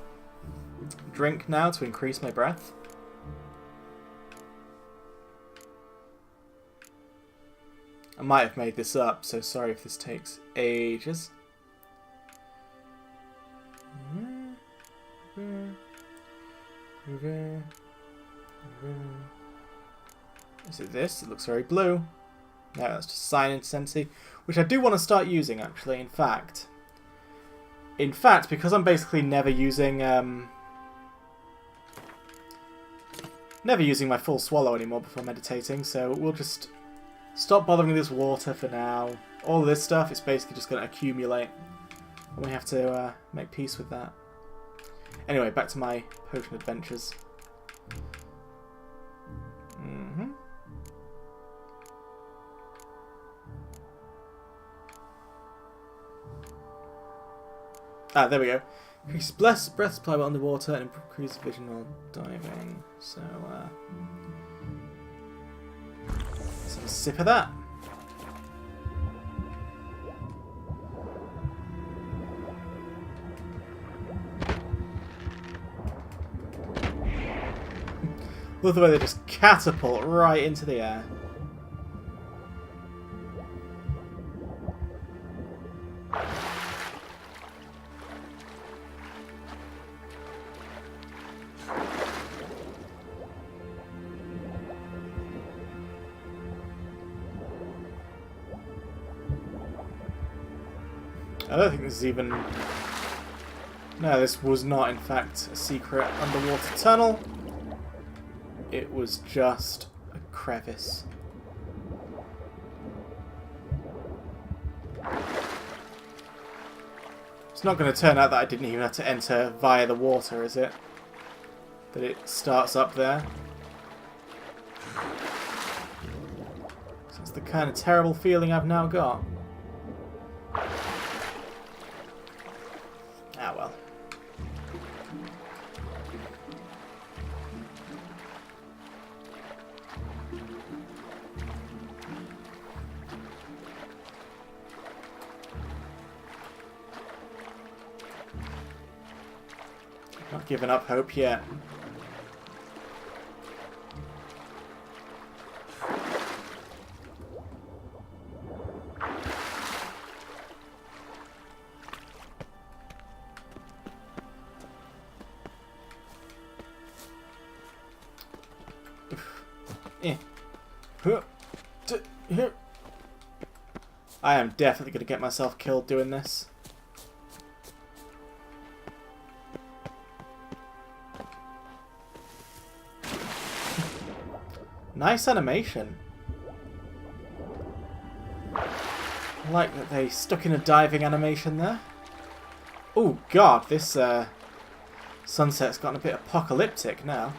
drink now to increase my breath? I might have made this up, so sorry if this takes ages. Is it this? It looks very blue. No, that's just Cyan Intensity, which I do want to start using, actually, in fact. In fact, because I'm basically never using my full swallow anymore before meditating, so we'll just stop bothering with this water for now. All of this stuff is basically just going to accumulate, and we have to make peace with that. Anyway, back to my potion adventures. Ah, there we go. Increase breath supply while underwater and increase vision while diving. So, let's have a sip of that. Love the way they just catapult right into the air. I don't think this is even... No, this was not, in fact, a secret underwater tunnel. It was just a crevice. It's not going to turn out that I didn't even have to enter via the water, is it? That it starts up there. So it's the kind of terrible feeling I've now got. Ah, well. Not giving up hope yet. I am definitely going to get myself killed doing this. Nice animation. I like that they stuck in a diving animation there. Oh god, this sunset's gotten a bit apocalyptic now.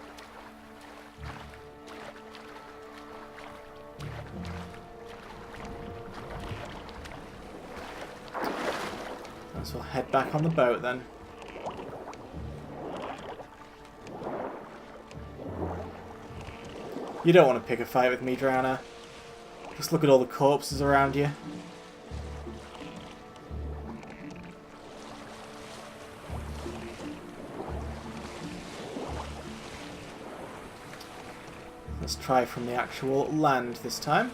So we'll head back on the boat then. You don't want to pick a fight with me, Drowner. Just look at all the corpses around you. Let's try from the actual land this time.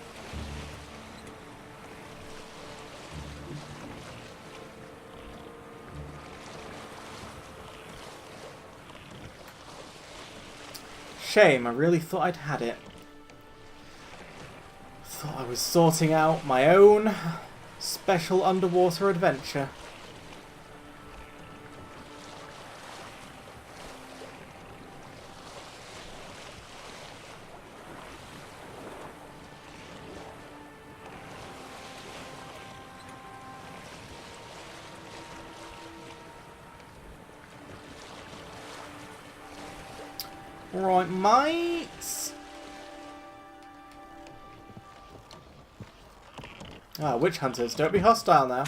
Shame, I really thought I'd had it. Thought I was sorting out my own special underwater adventure. Right, mates. Ah, witch hunters, don't be hostile now.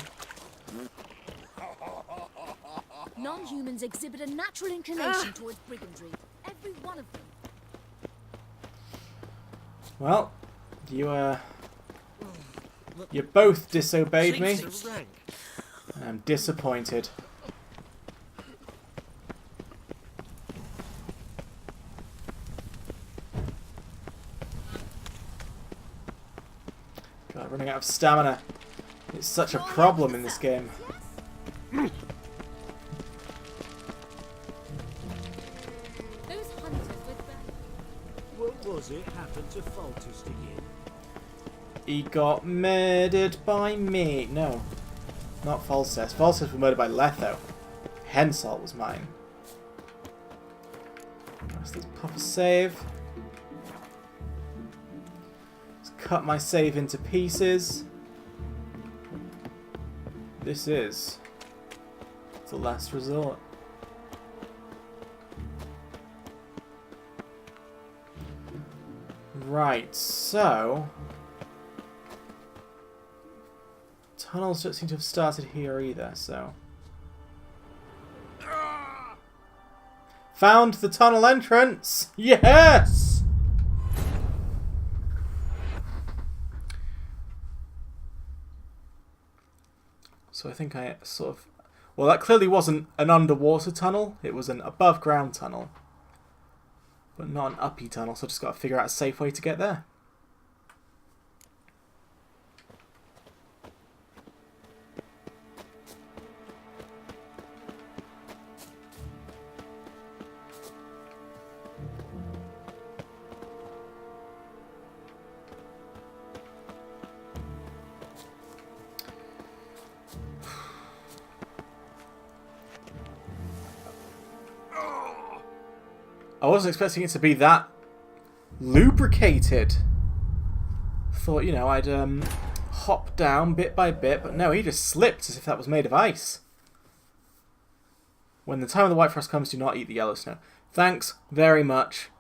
Non-humans exhibit a natural inclination towards brigandry. Every one of them. Well, you both disobeyed me. I'm disappointed. God, running out of stamina. It's such a problem in this game. What was it happened to Foltest again? He got murdered by me. No, not Falcest. Falcest was murdered by Letho. Henselt was mine. So let's pop a save. Let's cut my save into pieces. This is the last resort. Right, so tunnels don't seem to have started here either, so found the tunnel entrance! Yes! So I think I sort of... Well, that clearly wasn't an underwater tunnel. It was an above ground tunnel. But not an uppy tunnel, so I just got to figure out a safe way to get there. I wasn't expecting it to be that lubricated. Thought, you know, I'd hop down bit by bit, but no, he just slipped as if that was made of ice. When the time of the White Frost comes, do not eat the yellow snow. Thanks very much,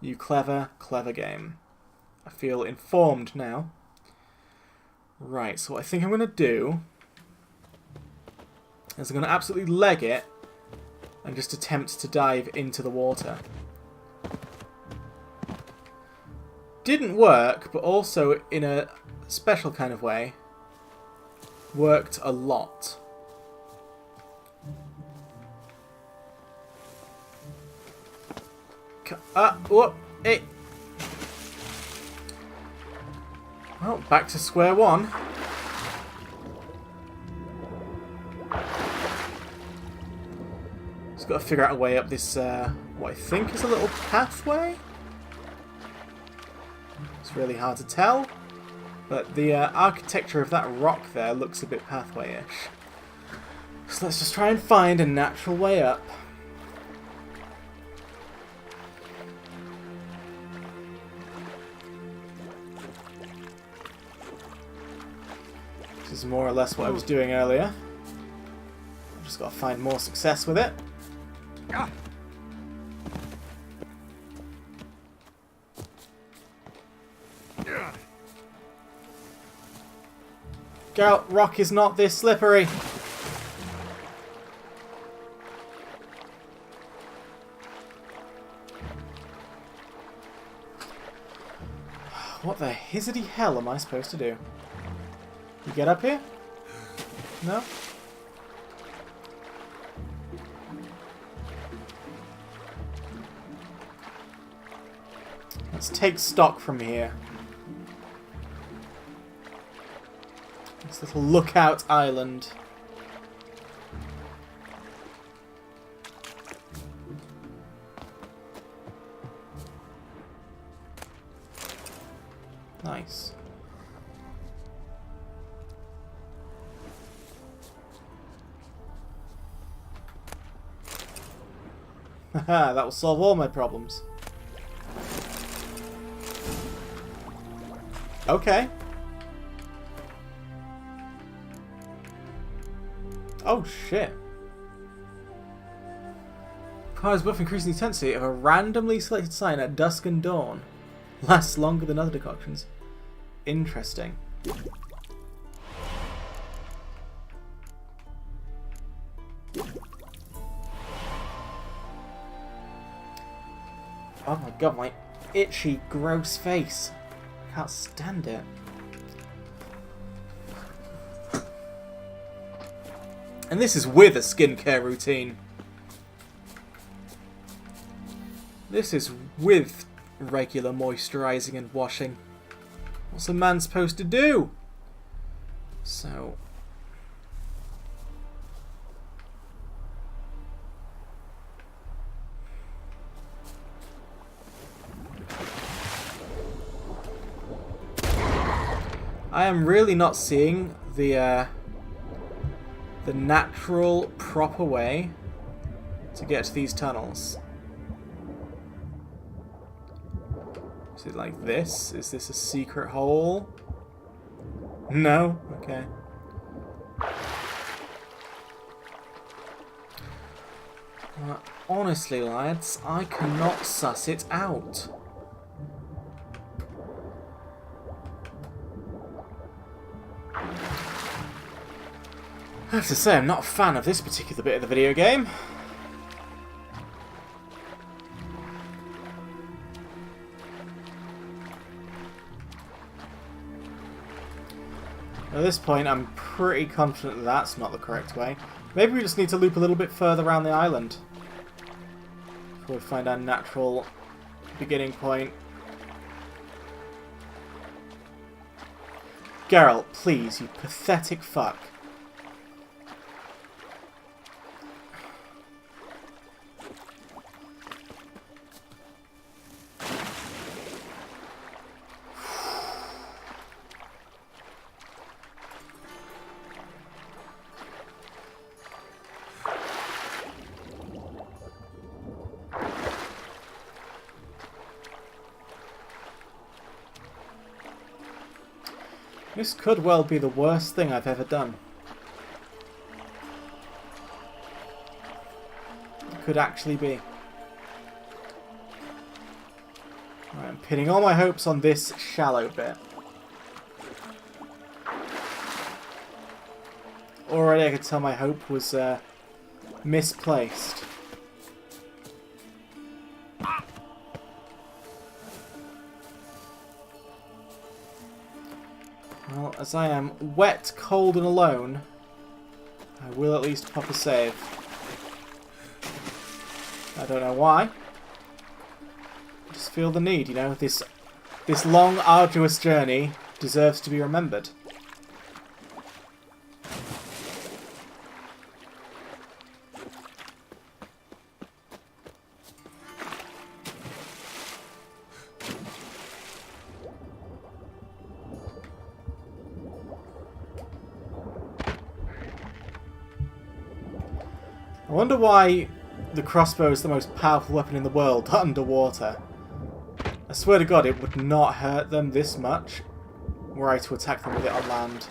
you clever, clever game. I feel informed now. Right, so what I think I'm going to do is I'm going to absolutely leg it and just attempt to dive into the water. Didn't work, but also in a special kind of way, worked a lot. Whoop, hey. Well, back to square one. Just got to figure out a way up this, what I think is a little pathway. It's really hard to tell, but the architecture of that rock there looks a bit pathway-ish. So let's just try and find a natural way up. This is more or less what I was doing earlier. I've just got to find more success with it. Geralt, rock is not this slippery. What the hizzity hell am I supposed to do? You get up here? No? Let's take stock from here. This little lookout island. Nice. Haha, that will solve all my problems. Okay. Oh shit. Powers buff increasing the intensity of a randomly selected sign at dusk and dawn. Lasts longer than other decoctions. Interesting. Oh my god, my itchy, gross face. I can't stand it. And this is with a skincare routine. This is with regular moisturising and washing. What's a man supposed to do? So... I am really not seeing the natural, proper way to get to these tunnels. Is it like this? Is this a secret hole? No? Okay. Honestly, lads, I cannot suss it out. I have to say, I'm not a fan of this particular bit of the video game. At this point, I'm pretty confident that that's not the correct way. Maybe we just need to loop a little bit further around the island before we find our natural beginning point. Geralt, please, you pathetic fuck. This could well be the worst thing I've ever done. It could actually be. Right, I'm pinning all my hopes on this shallow bit. Already I could tell my hope was misplaced. Well, as I am wet, cold and alone, I will at least pop a save. I don't know why. I just feel the need, you know, this long, arduous journey deserves to be remembered. I wonder why the crossbow is the most powerful weapon in the world underwater. I swear to God, it would not hurt them this much were I to attack them with it on land.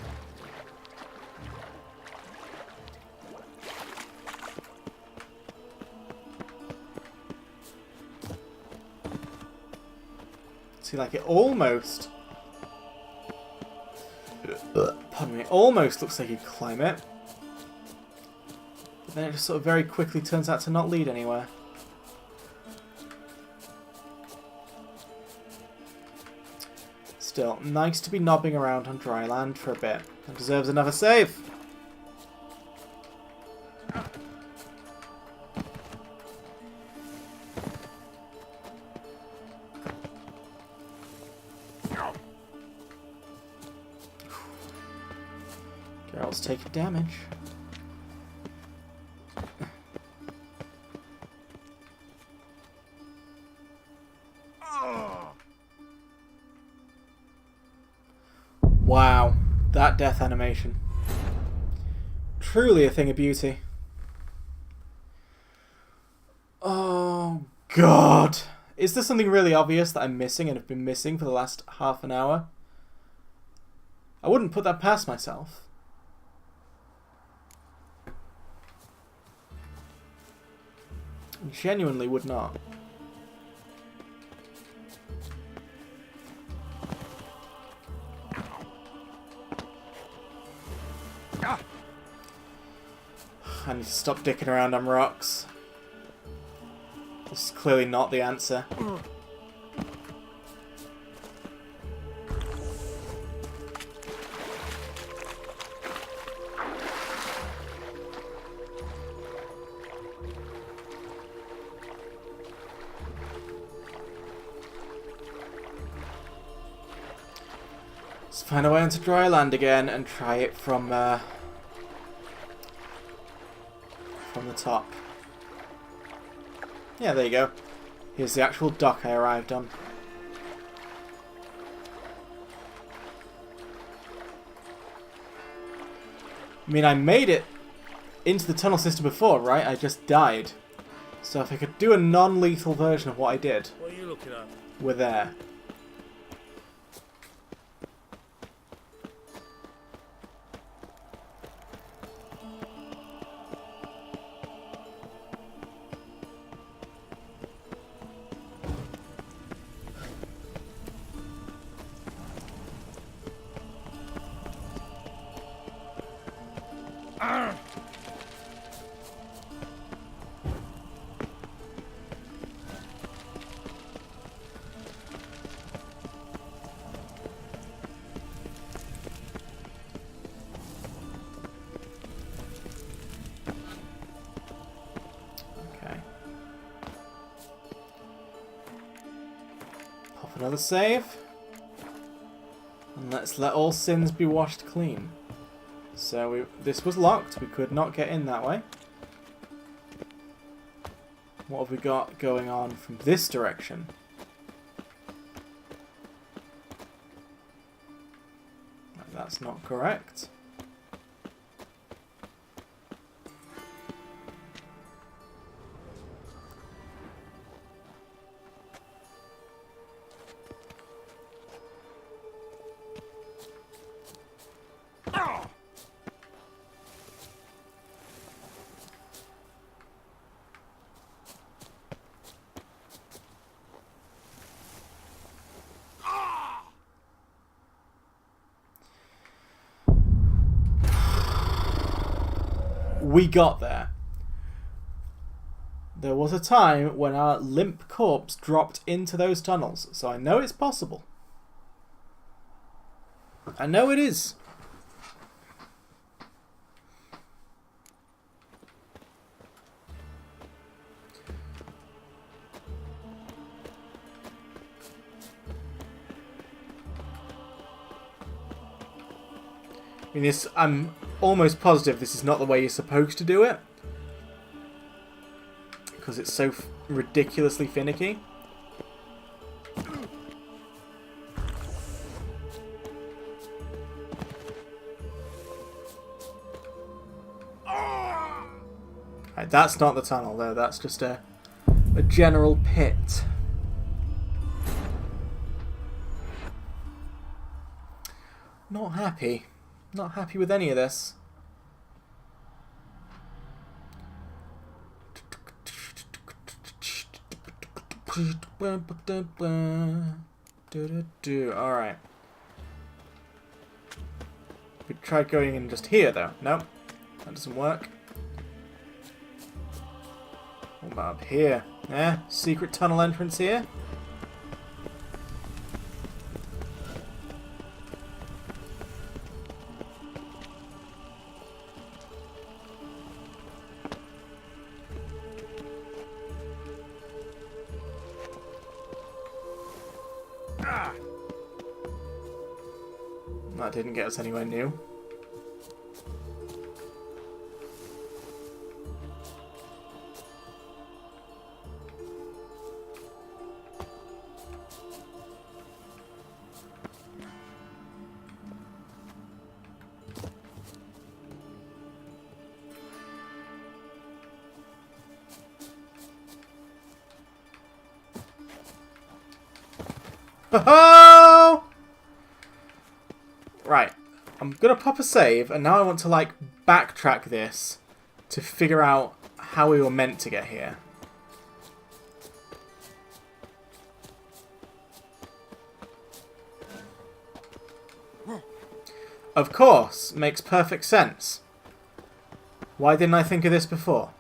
See, like it almost... Pardon me, almost looks like you could climb it. Then it just sort of very quickly turns out to not lead anywhere. Still, nice to be knobbing around on dry land for a bit. That deserves another save. Geralt's taking damage. Wow, that death animation. Truly a thing of beauty. Oh, God. Is there something really obvious that I'm missing and have been missing for the last half an hour? I wouldn't put that past myself. Genuinely would not. I need to stop dicking around on rocks. This is clearly not the answer. Let's find a way onto dry land again and try it from the top. Yeah, there you go. Here's the actual dock I arrived on. I mean, I made it into the tunnel system before, right? I just died. So if I could do a non-lethal version of what I did, What are you looking at? we're there. Another save. And let's let all sins be washed clean. So this was locked. We could not get in that way. What have we got going on from this direction? That's not correct. We got there. There was a time when our limp corpse dropped into those tunnels, so I know it's possible. I know it is. I mean, I'm almost positive this is not the way you're supposed to do it, because it's so ridiculously finicky. Right, that's not the tunnel though, that's just a general pit. Not happy. Not happy with any of this. Alright. We tried going in just here though. Nope. That doesn't work. What about up here? Secret tunnel entrance here? That didn't get us anywhere new. Ho-ho! Right, I'm gonna pop a save, and now I want to like backtrack this to figure out how we were meant to get here. Of course, makes perfect sense. Why didn't I think of this before?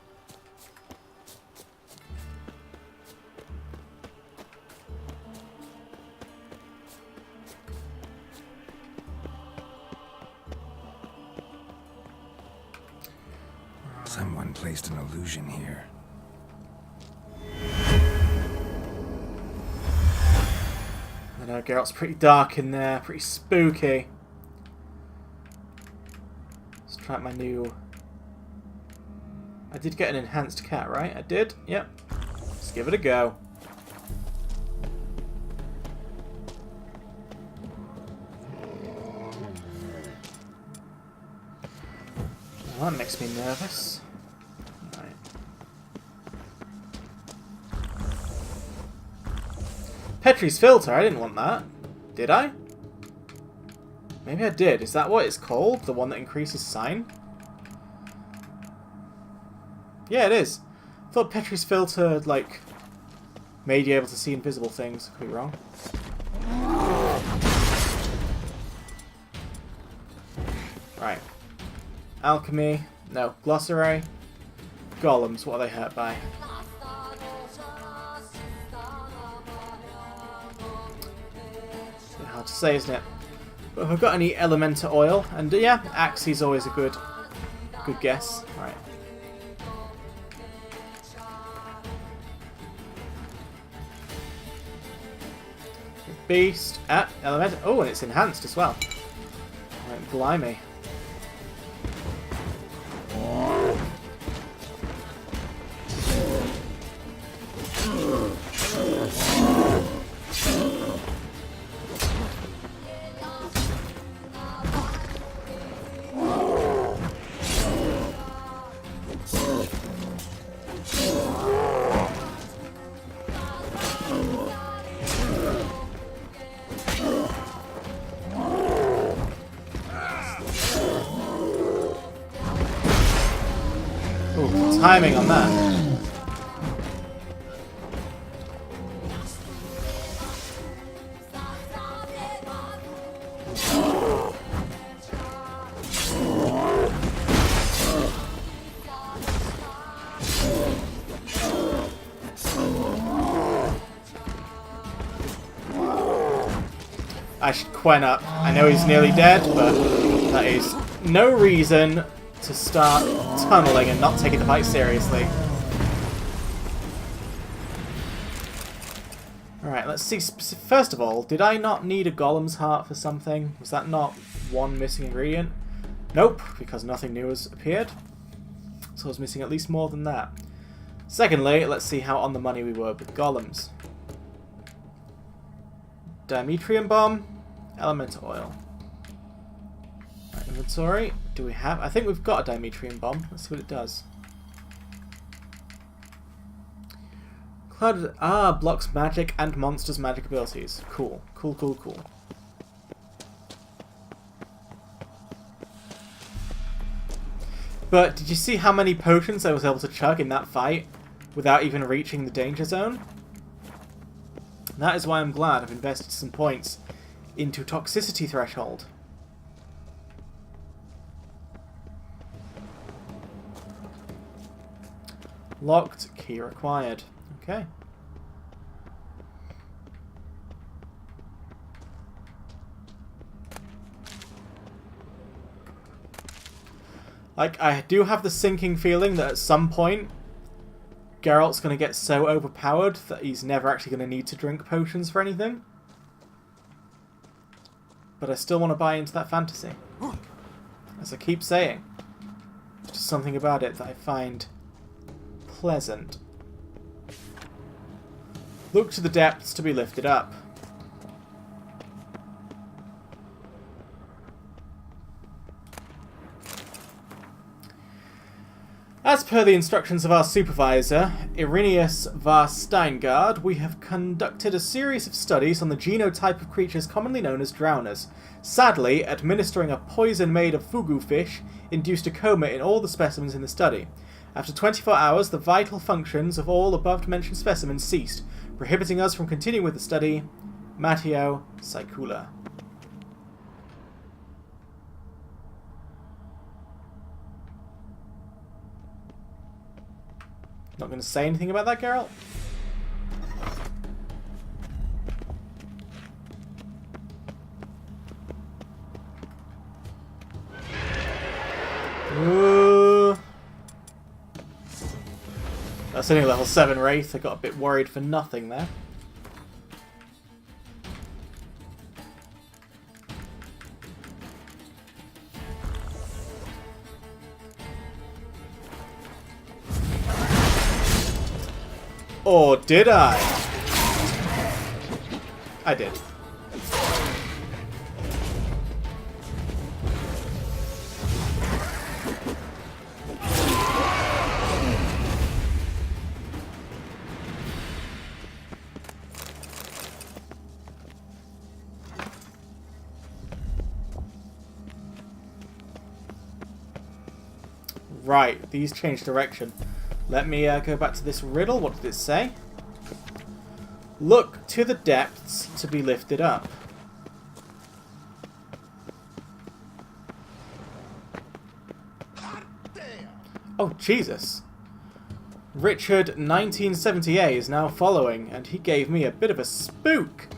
Someone placed an illusion here. I know, Geralt's pretty dark in there, pretty spooky. Let's try out my new... I did get an enhanced cat, right? I did? Yep. Let's give it a go. Well, that makes me nervous. Right. Petrie's filter, I didn't want that. Did I? Maybe I did. Is that what it's called? The one that increases sign? Yeah, it is. I thought Petrie's filter, like, made you able to see invisible things. Could be wrong. Right. Alchemy. No. Glossary. Golems. What are they hurt by? It's a bit hard to say, isn't it? But if I've got any Elemental Oil, and yeah, Axe's always a good guess. Right. Beast. Elemental. Oh, and it's enhanced as well. Right, blimey. Ooh, timing on that. I should Quen up. I know he's nearly dead, but that is no reason to start tunneling and not taking the fight seriously. Alright, let's see. First of all, did I not need a Golem's heart for something? Was that not one missing ingredient? Nope, because nothing new has appeared. So I was missing at least more than that. Secondly, let's see how on the money we were with Golems. Dimetrium Bomb, Elemental Oil. Right, inventory. Do we have... I think we've got a Dimetrium Bomb. Let's see what it does. Clouded... Ah, blocks magic and monsters' magic abilities. Cool. Cool, cool, cool. But did you see how many potions I was able to chug in that fight without even reaching the danger zone? That is why I'm glad I've invested some points into Toxicity Threshold. Locked, key required. Okay. Like, I do have the sinking feeling that at some point Geralt's going to get so overpowered that he's never actually going to need to drink potions for anything. But I still want to buy into that fantasy. As I keep saying. There's just something about it that I find pleasant. Look to the depths to be lifted up. As per the instructions of our supervisor, Irenaeus var Steingard, we have conducted a series of studies on the genotype of creatures commonly known as drowners. Sadly, administering a poison made of fugu fish induced a coma in all the specimens in the study. After 24 hours, the vital functions of all above-mentioned specimens ceased, prohibiting us from continuing with the study. Matteo Saikula. Not going to say anything about that, Geralt? Ooh. That's only level 7 Wraith. I got a bit worried for nothing there. Or did I? I did. Right, these change direction. Let me go back to this riddle. What did it say? Look to the depths to be lifted up. Oh, Jesus. Richard 1970A is now following, and he gave me a bit of a spook.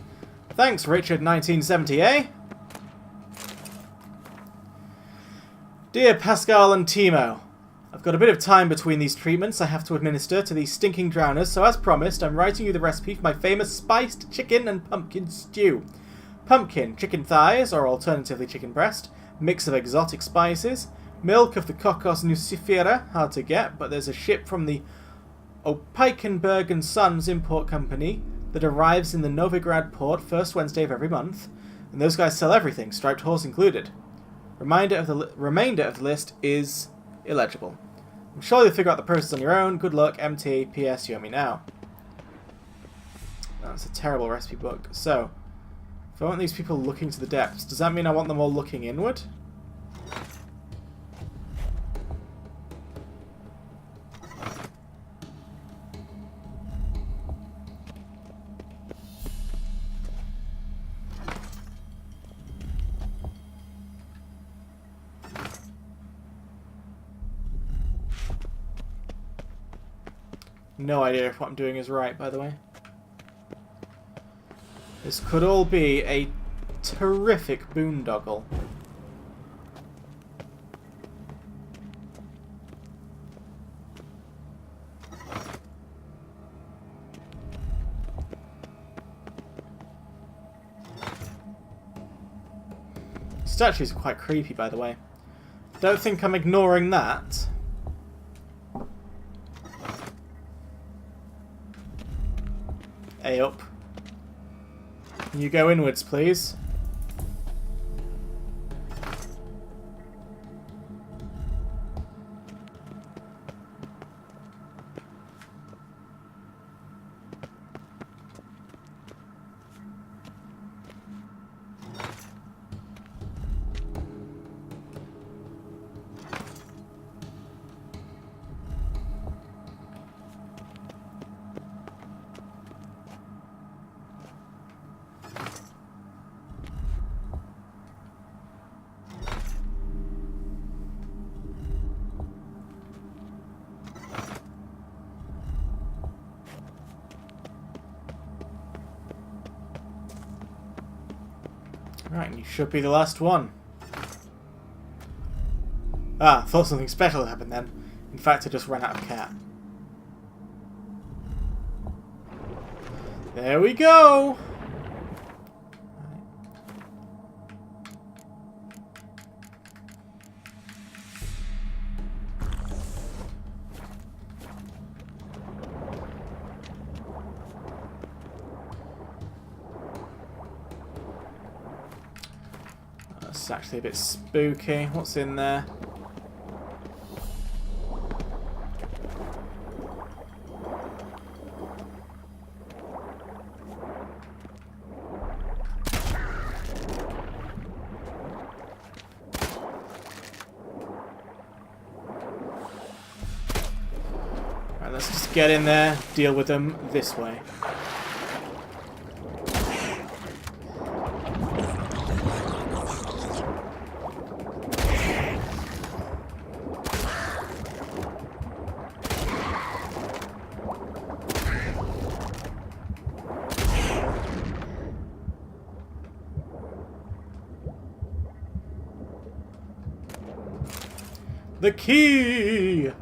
Thanks, Richard 1970A. Dear Pascal and Timo, I've got a bit of time between these treatments I have to administer to these stinking drowners, so as promised, I'm writing you the recipe for my famous spiced chicken and pumpkin stew. Pumpkin, chicken thighs, or alternatively chicken breast, mix of exotic spices, milk of the Cocos nucifera, hard to get, but there's a ship from the Opeikenberg & Sons import company that arrives in the Novigrad port first Wednesday of every month, and those guys sell everything, striped horse included. Remainder of the list is illegible. I'm sure you'll figure out the process on your own. Good luck, MT. P.S. You owe me now. That's a terrible recipe book. So, if I want these people looking to the depths, does that mean I want them all looking inward? No idea if what I'm doing is right, by the way. This could all be a terrific boondoggle. Statues are quite creepy, by the way. Don't think I'm ignoring that. A up. Can you go inwards, please? Right, you should be the last one. Ah, thought something special had happened then. In fact, I just ran out of cat. There we go! It's actually a bit spooky. What's in there? Right, let's just get in there, deal with them this way. The key!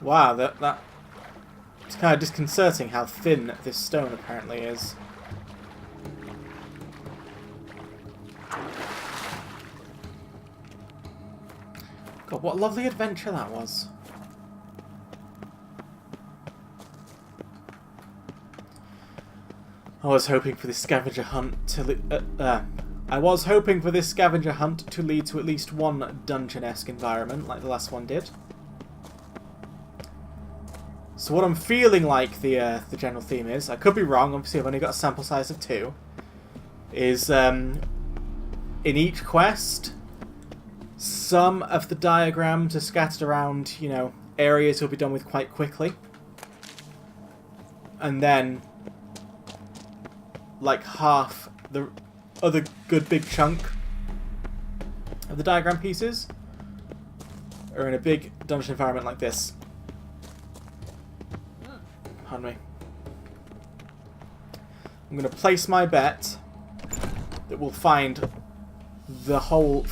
Wow, it's kind of disconcerting how thin this stone apparently is. God, what a lovely adventure that was. I was hoping for this scavenger hunt to lead to at least one dungeon-esque environment like the last one did. So what I'm feeling like the general theme is, I could be wrong, obviously I've only got a sample size of 2, is in each quest, some of the diagrams are scattered around, you know, areas will be done with quite quickly. And then, like half the other good big chunk of the diagram pieces are in a big dungeon environment like this. Pardon me. I'm going to place my bet that we'll find the whole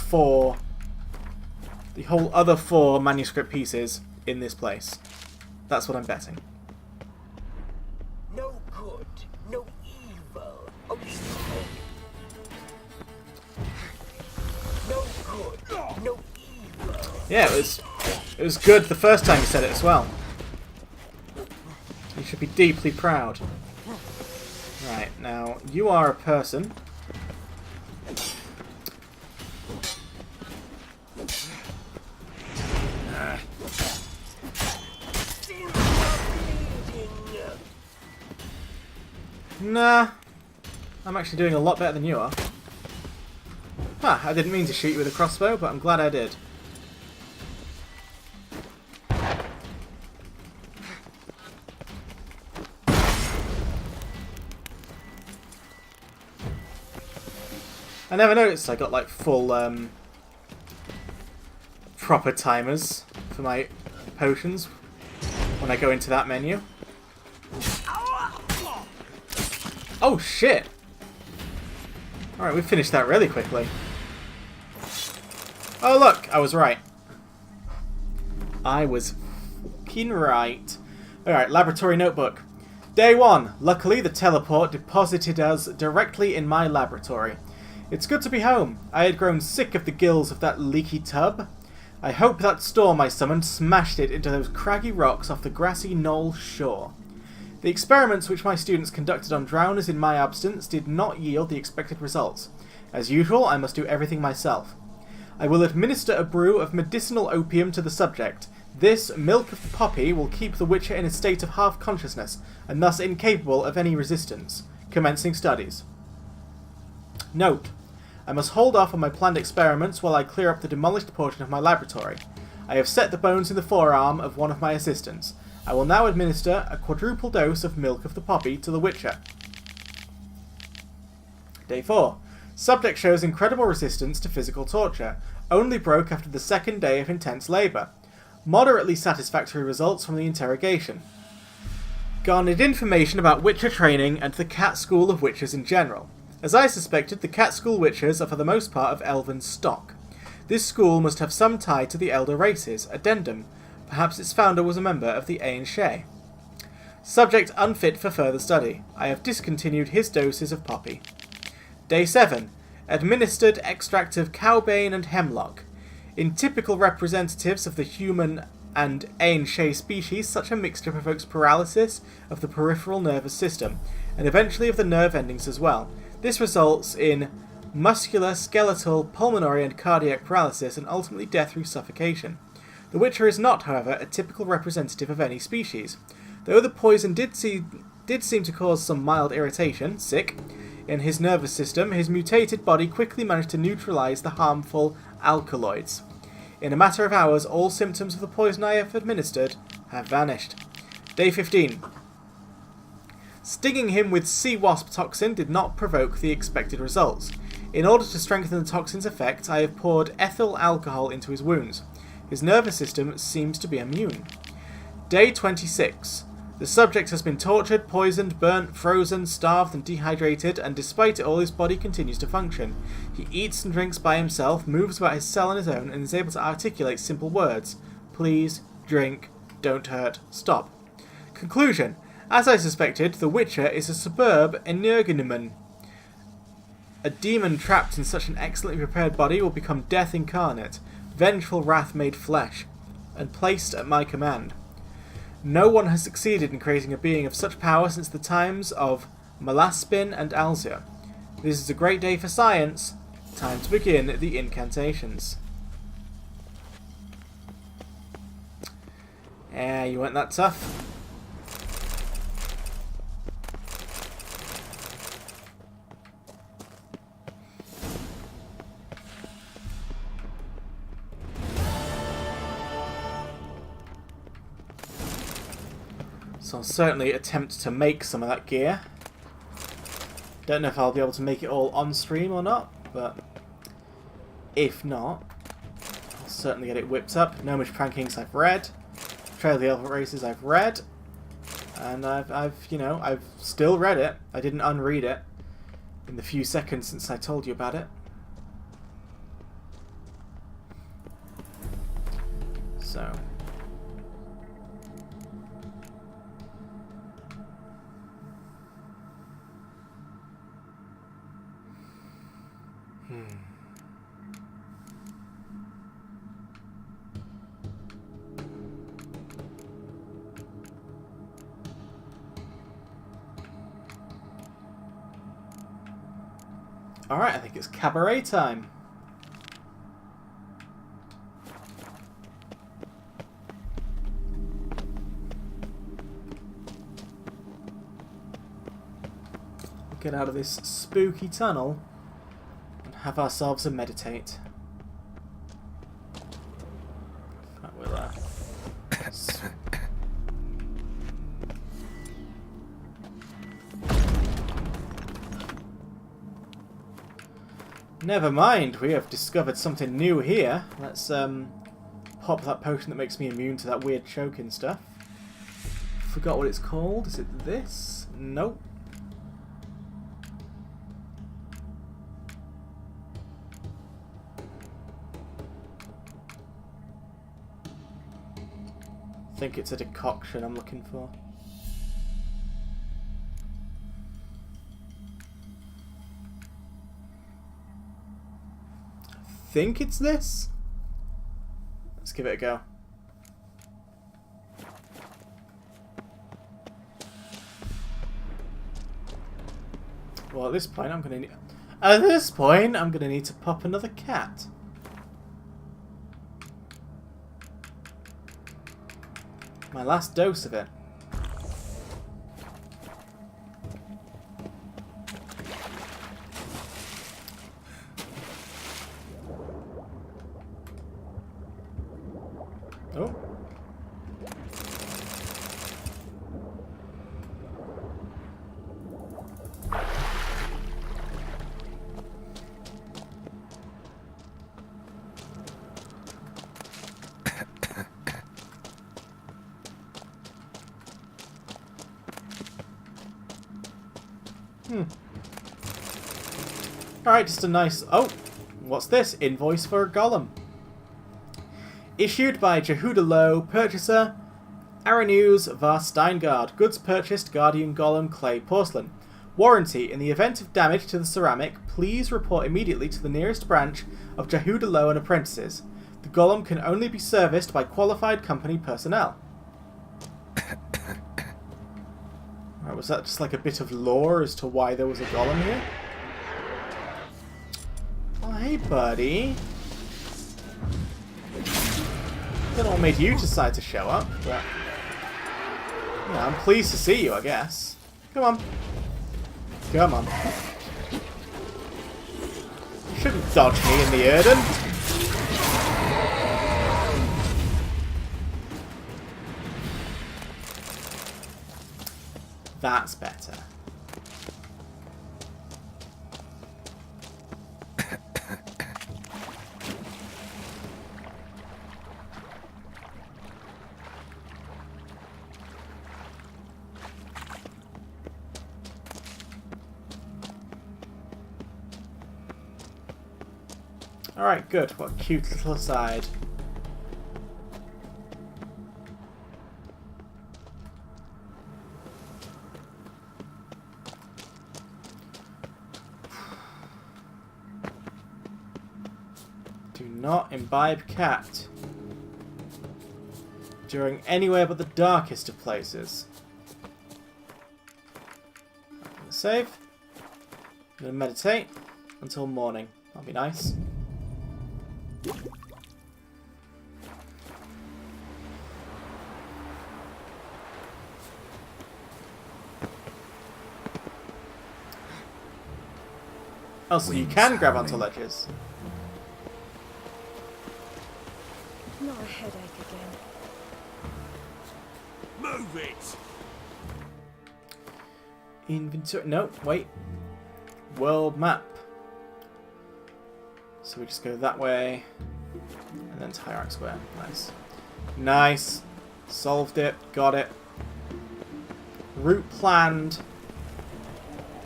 other 4 manuscript pieces in this place. That's what I'm betting. No good, no evil. Oh, no good, no evil. Yeah, it was good the first time you said it as well. You should be deeply proud. Right, now, you are a person. Nah. I'm actually doing a lot better than you are. Huh, I didn't mean to shoot you with a crossbow, but I'm glad I did. I never noticed I got like full proper timers for my potions when I go into that menu. Oh shit! Alright, we finished that really quickly. Oh look, I was right. I was fucking right. Alright, laboratory notebook. Day 1. Luckily, the teleport deposited us directly in my laboratory. It's good to be home. I had grown sick of the gills of that leaky tub. I hope that storm I summoned smashed it into those craggy rocks off the grassy knoll shore. The experiments which my students conducted on drowners in my absence did not yield the expected results. As usual, I must do everything myself. I will administer a brew of medicinal opium to the subject. This milk of the poppy will keep the Witcher in a state of half-consciousness, and thus incapable of any resistance. Commencing studies. Note: I must hold off on my planned experiments while I clear up the demolished portion of my laboratory. I have set the bones in the forearm of one of my assistants. I will now administer a quadruple dose of milk of the poppy to the Witcher. Day 4. Subject shows incredible resistance to physical torture. Only broke after the 2nd day of intense labour. Moderately satisfactory results from the interrogation. Garnered information about Witcher training and the Cat School of Witchers in general. As I suspected, the Cat School Witchers are for the most part of elven stock. This school must have some tie to the elder races. Addendum. Perhaps its founder was a member of the Ain Shea. Subject unfit for further study. I have discontinued his doses of poppy. Day 7. Administered extract of cowbane and hemlock. In typical representatives of the human and Ain Shea species, such a mixture provokes paralysis of the peripheral nervous system, and eventually of the nerve endings as well. This results in muscular, skeletal, pulmonary and cardiac paralysis, and ultimately death through suffocation. The Witcher is not, however, a typical representative of any species. Though the poison did seem to cause some mild irritation, in his nervous system, his mutated body quickly managed to neutralize the harmful alkaloids. In a matter of hours, all symptoms of the poison I have administered have vanished. Day 15. Stinging him with sea wasp toxin did not provoke the expected results. In order to strengthen the toxin's effect, I have poured ethyl alcohol into his wounds. His nervous system seems to be immune. Day 26. The subject has been tortured, poisoned, burnt, frozen, starved and dehydrated, and despite it all his body continues to function. He eats and drinks by himself, moves about his cell on his own, and is able to articulate simple words. Please, drink, don't hurt, stop. Conclusion. As I suspected, the Witcher is a superb energumen. A demon trapped in such an excellently prepared body will become death incarnate, vengeful wrath made flesh, and placed at my command. No one has succeeded in creating a being of such power since the times of Malaspin and Alzir. This is a great day for science. Time to begin the incantations. You weren't that tough. So I'll certainly attempt to make some of that gear. Don't know if I'll be able to make it all on stream or not, but if not, I'll certainly get it whipped up. Gnomish Prankings I've read, Trail of the Elephant Races I've read, and I've still read it. I didn't unread it in the few seconds since I told you about it. So. Alright, I think it's cabaret time. Get out of this spooky tunnel and have ourselves a meditate. That will, Never mind, we have discovered something new here. Let's pop that potion that makes me immune to that weird choking stuff. Forgot what it's called. Is it this? Nope. I think it's a decoction I'm looking for. I think it's this. Let's give it a go. Well, at this point, I'm gonna need to pop another cat. My last dose of it. Oh. Alright, just a nice... Oh! What's this? Invoice for a golem. Issued by Jehuda Lowe, purchaser Aranews var Steingard. Goods purchased Guardian Golem Clay Porcelain. Warranty. In the event of damage to the ceramic, please report immediately to the nearest branch of Jehuda Lowe and Apprentices. The golem can only be serviced by qualified company personnel. Right, was that just like a bit of lore as to why there was a golem here? Oh, hey, buddy. I don't know what made you decide to show up, but yeah, I'm pleased to see you, I guess. Come on. Come on. You shouldn't dodge me in the Erden. That's better. Alright, good. What a cute little aside. Do not imbibe cat during anywhere but the darkest of places. I'm gonna save. I'm gonna meditate until morning. That'll be nice. Oh, so you can grab onto ledges. Not a headache again. Move it! Inventory. No, wait. World map. So we just go that way. And then to Hierarch Square. Nice. Nice. Solved it. Got it. Route planned.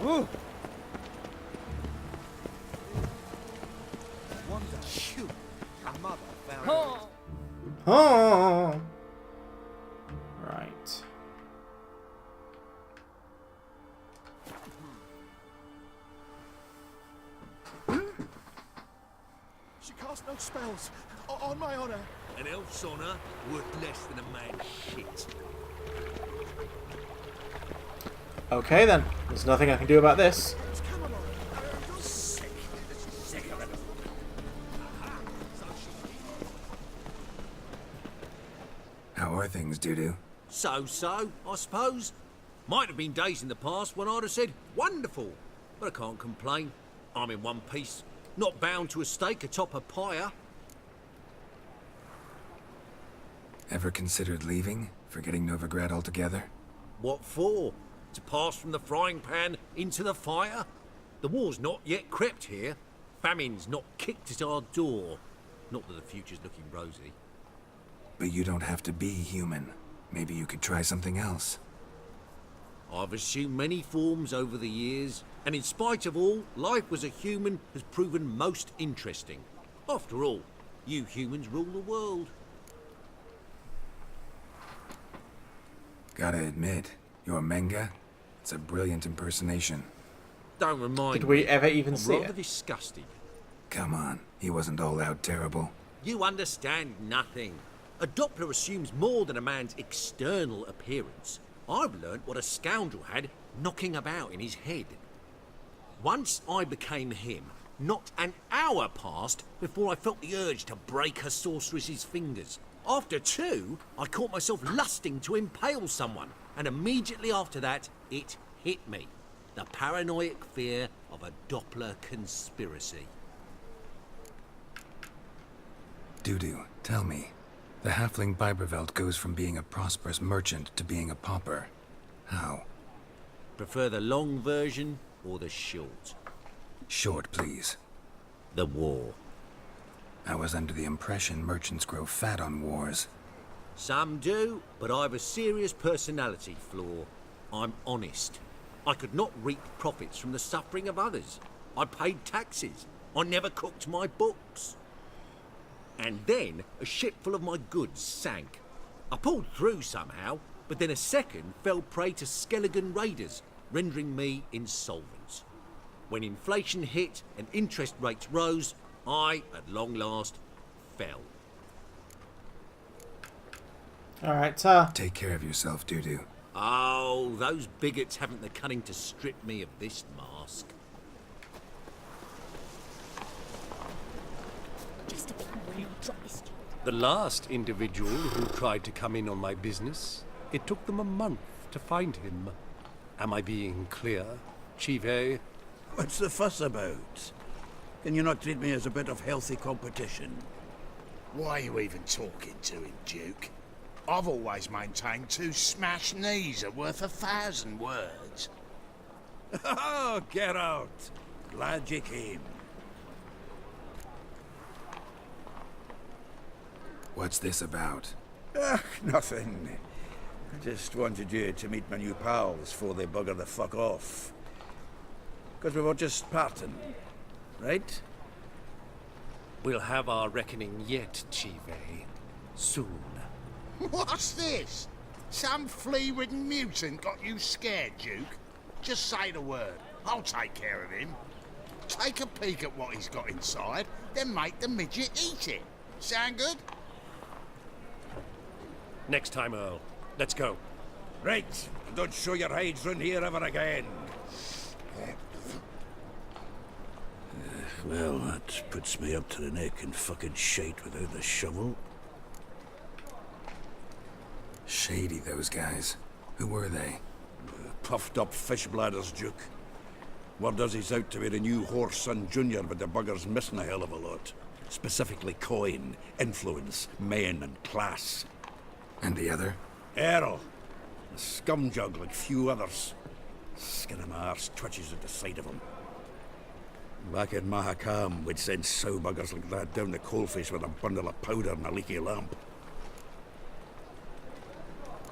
Woo! Shoot! Your mother found Oh! Oh. Right. She cast no spells. On my honor. An elf's honor worth less than a man's shit. Okay then. There's nothing I can do about this. Sick. Sick of it. How are things, Dudu? So, I suppose. Might have been days in the past when I'd have said, wonderful. But I can't complain. I'm in one piece. Not bound to a stake atop a pyre. Ever considered leaving? Forgetting Novigrad altogether? What for? To pass from the frying pan into the fire? The war's not yet crept here. Famine's not kicked at our door. Not that the future's looking rosy. But you don't have to be human. Maybe you could try something else. I've assumed many forms over the years, and in spite of all, life as a human has proven most interesting. After all, you humans rule the world. Gotta admit, your Menga? It's a brilliant impersonation. Don't remind me. Did we ever even I'm see rather it? disgusted. Come on, he wasn't all out terrible. You understand nothing. A Doppler assumes more than a man's external appearance. I've learnt what a scoundrel had knocking about in his head. Once I became him, not an hour passed before I felt the urge to break a sorceress's fingers. After 2, I caught myself lusting to impale someone, and immediately after that, it hit me. The paranoid fear of a Doppler conspiracy. Dudu, tell me. The halfling Biberveld goes from being a prosperous merchant to being a pauper. How? Prefer the long version or the short? Short, please. The war. I was under the impression merchants grow fat on wars. Some do, but I've a serious personality flaw. I'm honest. I could not reap profits from the suffering of others. I paid taxes. I never cooked my books. And then a ship full of my goods sank. I pulled through somehow, but then a second fell prey to Skelligan raiders, rendering me insolvent. When inflation hit and interest rates rose, I, at long last, fell. Alright, Take care of yourself, Dudu. Oh, those bigots haven't the cunning to strip me of this mask. Just a plan when you're dropped. The last individual who tried to come in on my business, it took them a month to find him. Am I being clear, Chive? What's the fuss about? Can you not treat me as a bit of healthy competition? Why are you even talking to him, Duke? I've always maintained 2 smashed knees are worth 1,000 words. Oh, get out! Glad you came. What's this about? Nothing. I just wanted you to meet my new pals before they bugger the fuck off. Because we were just parting, right? We'll have our reckoning yet, Chive. Soon. What's this? Some flea-ridden mutant got you scared, Duke? Just say the word. I'll take care of him. Take a peek at what he's got inside, then make the midget eat it. Sound good? Next time, Earl. Let's go. Right, and don't show your hides round here ever again. Well, that puts me up to the neck in fucking shite without the shovel. Shady, those guys. Who were they? Puffed up fish bladders, Duke. Word does he's out to be the new Horse Son Jr., but the bugger's missing a hell of a lot. Specifically coin, influence, men, and class. And the other? Errol. A scumjug like few others. Skin of my arse twitches at the sight of him. Back in Mahakam, we'd send sow buggers like that down the coalface with a bundle of powder and a leaky lamp.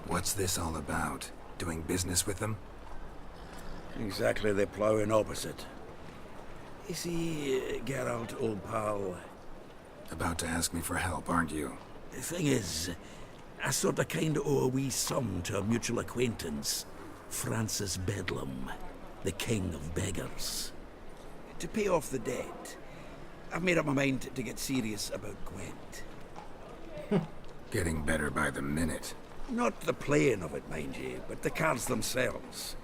What's this all about? Doing business with them? Exactly the ploughing opposite. You see, Geralt, old pal... About to ask me for help, aren't you? The thing is, I sort of kind of owe a wee sum to a mutual acquaintance. Francis Bedlam, the king of beggars. To pay off the debt, I've made up my mind to get serious about Gwent. Getting better by the minute. Not the playing of it, mind you, but the cards themselves.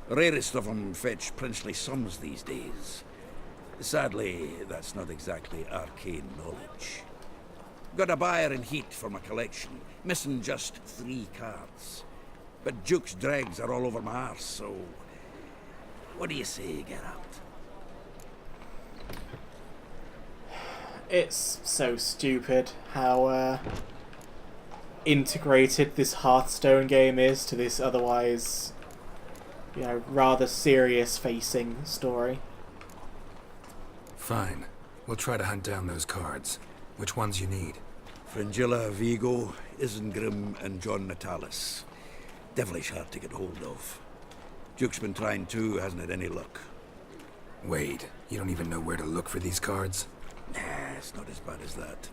The rarest of them fetch princely sums these days. Sadly, that's not exactly arcane knowledge. Got a buyer in heat for my collection, missing just 3 cards. But Duke's dregs are all over my arse, so... What do you say, Geralt? It's so stupid how integrated this Hearthstone game is to this otherwise, you know, rather serious-facing story. Fine. We'll try to hunt down those cards. Which ones you need? Fringilla, Vigo, Isengrim, and John Natalis. Devilish hard to get hold of. Duke's been trying too, hasn't had any luck. Wait, you don't even know where to look for these cards? Nah, it's not as bad as that.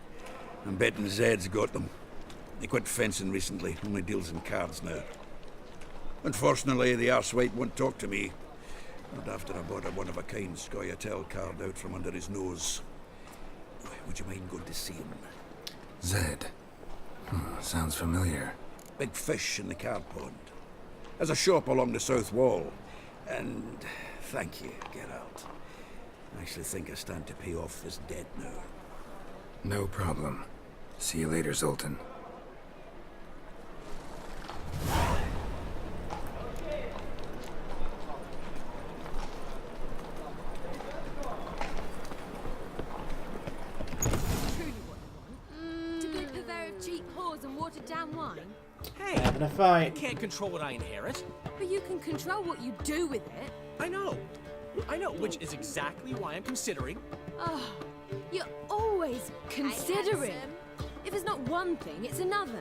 I'm betting Zed's got them. He quit fencing recently, only deals in cards now. Unfortunately, the arsewite won't talk to me. Not after I bought a one-of-a-kind Scoia'tael card out from under his nose. Would you mind going to see him? Zed. Sounds familiar. Big fish in the card pond. There's a shop along the south wall. And thank you, Geralt. I actually think I stand to pay off this debt now. No problem. See you later, Zoltan. To be purveyor of cheap whores and watered down wine? Hey, having a fight. I can't control what I inherit. But you can control what you do with it. I know, which is exactly why I'm considering. Oh, you're always considering. If it's not one thing, it's another.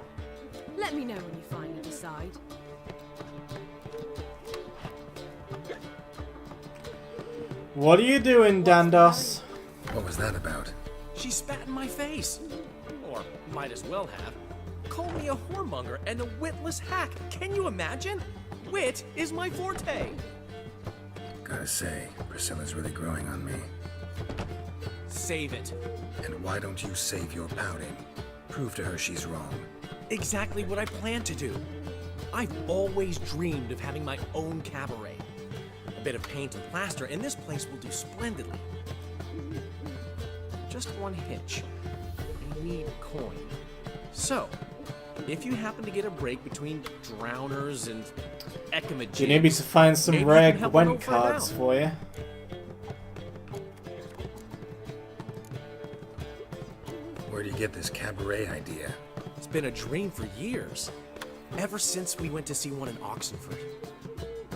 Let me know when you finally decide. What are you doing, Dandos? What was that about? She spat in my face. Or might as well have. Called me a whoremonger and a witless hack. Can you imagine? Wit is my forte. Gotta say, Priscilla's really growing on me. Save it. And why don't you save your pouting? Prove to her she's wrong. Exactly what I plan to do. I've always dreamed of having my own cabaret. A bit of paint and plaster, and this place will do splendidly. Just one hitch. I need coin. So, if you happen to get a break between drowners and Ekama, Do you need me to find some rare Gwent cards for you? Where do you get this cabaret idea? It's been a dream for years. Ever since we went to see one in Oxenford.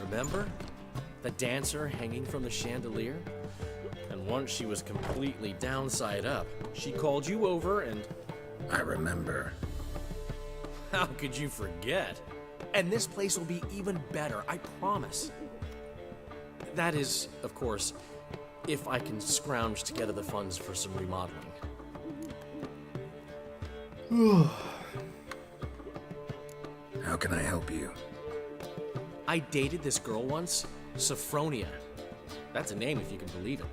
Remember? The dancer hanging from the chandelier? And once she was completely downside up, she called you over and... I remember. How could you forget? And this place will be even better, I promise. That is, of course, if I can scrounge together the funds for some remodeling. How can I help you? I dated this girl once, Sophronia. That's a name if you can believe it.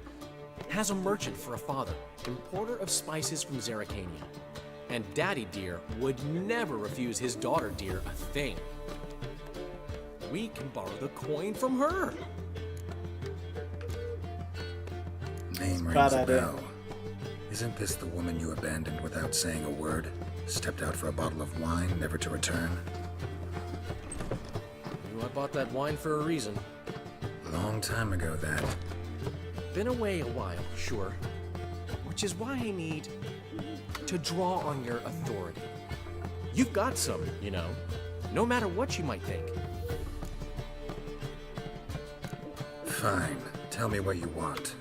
Has a merchant for a father, importer of spices from Zerrikania. And Daddy Dear would never refuse his daughter Dear a thing. We can borrow the coin from her. Name rings a bell. Isn't this the woman you abandoned without saying a word? Stepped out for a bottle of wine, never to return? I bought that wine for a reason. Long time ago, that. Been away a while, sure. Which is why I need to draw on your authority. You've got some, you know, no matter what you might think. Fine. Tell me what you want.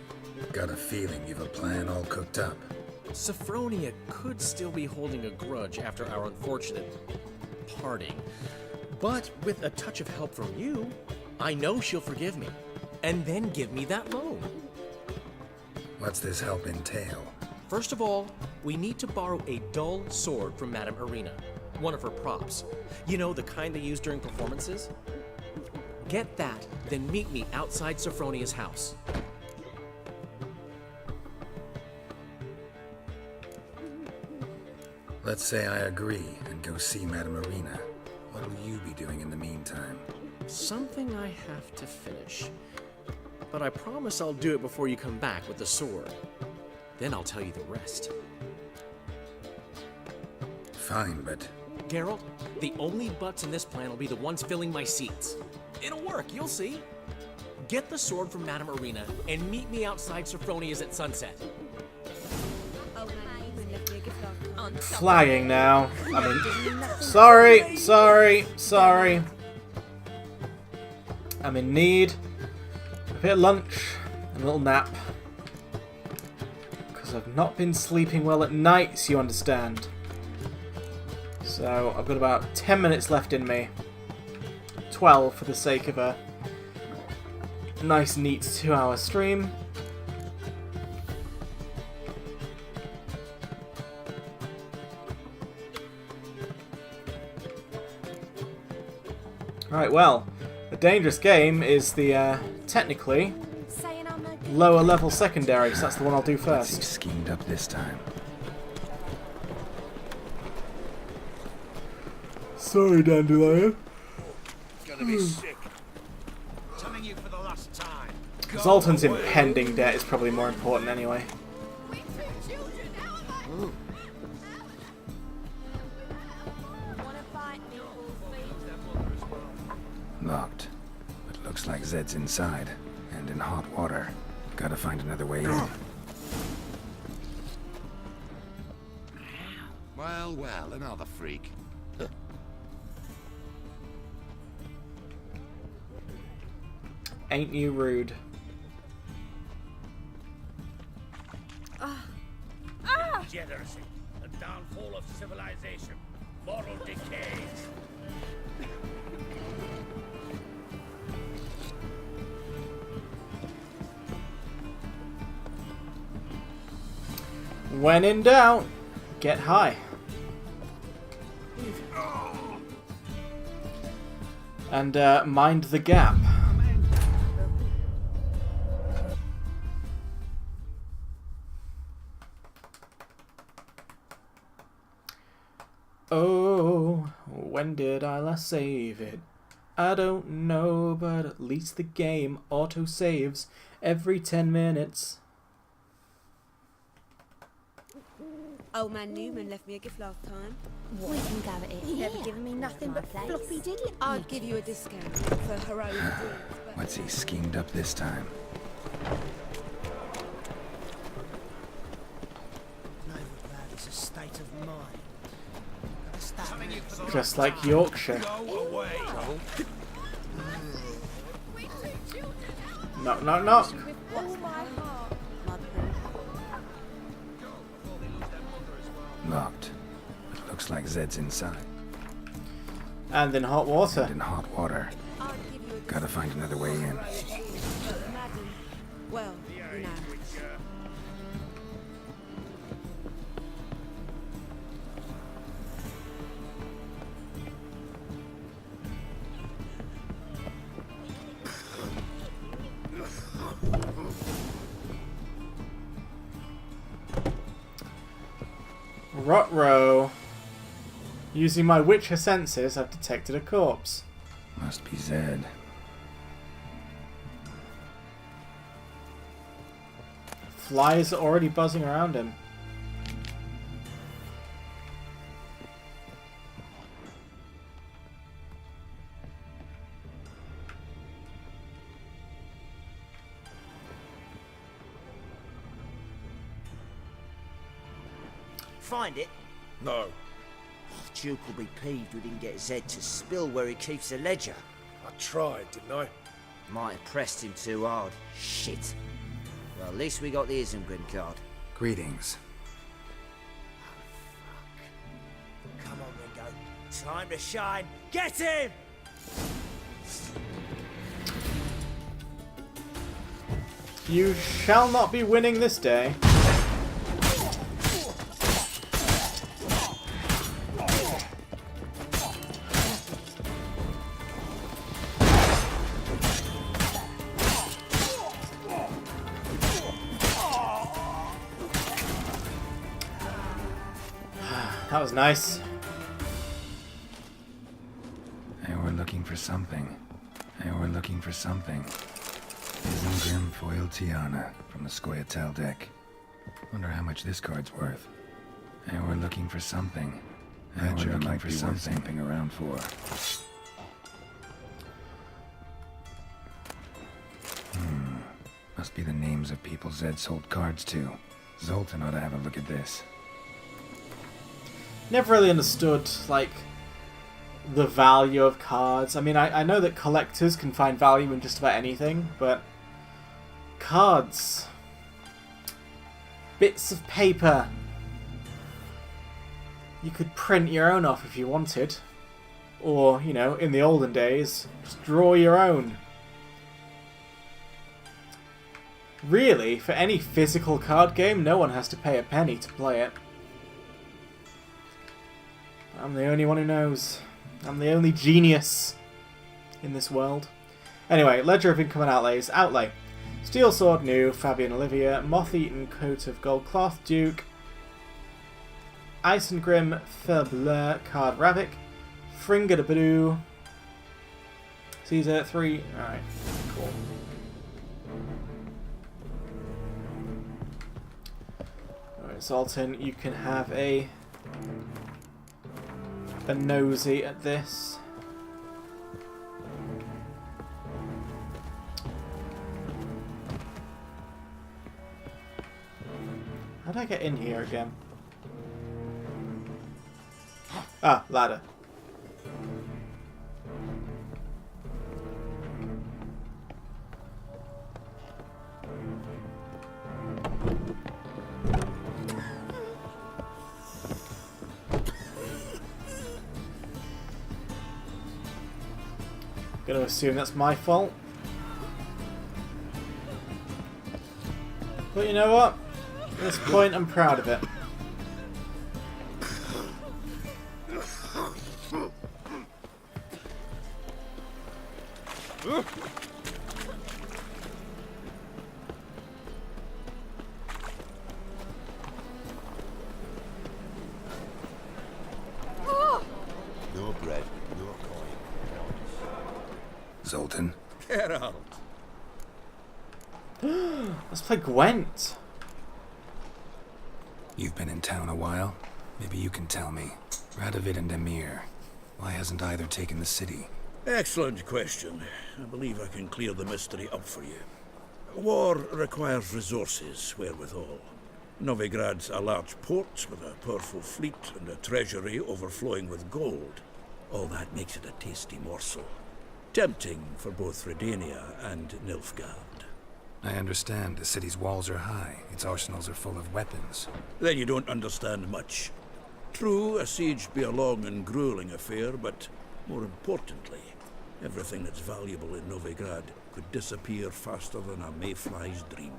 Got a feeling you've a plan all cooked up. Sophronia could still be holding a grudge after our unfortunate parting. But with a touch of help from you, I know she'll forgive me. And then give me that loan. What's this help entail? First of all, we need to borrow a dull sword from Madame Irina. One of her props. You know, the kind they use during performances? Get that, then meet me outside Sophronia's house. Let's say I agree and go see Madame Irina. What'll you be doing in the meantime? Something I have to finish. But I promise I'll do it before you come back with the sword. Then I'll tell you the rest. Fine, but... Geralt, the only butts in this plan will be the ones filling my seats. It'll work, you'll see. Get the sword from Madame Irina and meet me outside Sophronia's at sunset. Flying now. I mean, sorry. I'm in need of a bit of lunch and a little nap. Because I've not been sleeping well at nights, you understand. So I've got about 10 minutes left in me. 12 for the sake of a nice, neat 2-hour stream. Right, well, the dangerous game is the, technically, lower level secondary, so that's the one I'll do first. He's schemed up this time. Sorry, Dandelion. Gonna be sick. Telling you for the last time. Zoltan's impending debt is probably more important anyway. Locked. But looks like Zed's inside. And in hot water. Gotta find another way in. Well, another freak. Ain't you rude? Degeneracy, the downfall of civilization, moral decay. When in doubt, get high. And mind the gap. Oh, when did I last save it? I don't know, but at least the game auto-saves every 10 minutes. Old man Newman left me a gift last time. We can go at it. He's never given me nothing but floppy diddly. I'd give you a discount for heroic deeds. What's he schemed up this time? It's a state of mind. Just like Yorkshire. Knock, knock, knock. Locked. It looks like Zed's inside. And in hot water. And in hot water. Gotta find another way in. Well, you know. Ruh-roh. Using my Witcher senses, I've detected a corpse. Must be Zed. Flies are already buzzing around him. Find it? No. Duke will be peeved we didn't get Zed to spill where he keeps the ledger. I tried, didn't I? Might have pressed him too hard. Shit. Well, at least we got the Isengrim card. Greetings. Come on, Ringo. Time to shine. Get him! You shall not be winning this day. That was nice. They were looking for something. They were looking for something. Isengrim foil Tiana from the Scoia'tael deck. Wonder how much this card's worth. They were looking for something. They were looking for something around for. Must be the names of people Zed sold cards to. Zoltan ought to have a look at this. Never really understood, like, the value of cards. I mean, I know that collectors can find value in just about anything, but cards, bits of paper, you could print your own off if you wanted, or, you know, in the olden days, just draw your own. Really, for any physical card game, no one has to pay a penny to play it. I'm the only one who knows. I'm the only genius in this world. Anyway, Ledger of Income and Outlays. Outlay. Steel Sword new, Fabian Olivia. Moth-eaten coat of gold cloth, Duke. Isengrim Fableur, card Ravik. Fringa de Badoo. Caesar 3. Alright, cool. Alright, Zoltan, you can have a nosy at this. How did I get in here again? Ah, ladder. Gonna assume that's my fault. But you know what? At this point, I'm proud of it. No bread, no coin. Zoltan. Geralt. Let's play Gwent. You've been in town a while. Maybe you can tell me. Radovid and Emir. Why hasn't either taken the city? Excellent question. I believe I can clear the mystery up for you. War requires resources, wherewithal. Novigrad's a large port with a powerful fleet and a treasury overflowing with gold. All that makes it a tasty morsel. Tempting for both Redania and Nilfgaard. I understand the city's walls are high. Its arsenals are full of weapons. Then you don't understand much. True, a siege be a long and grueling affair, but more importantly, everything that's valuable in Novigrad could disappear faster than a mayfly's dream.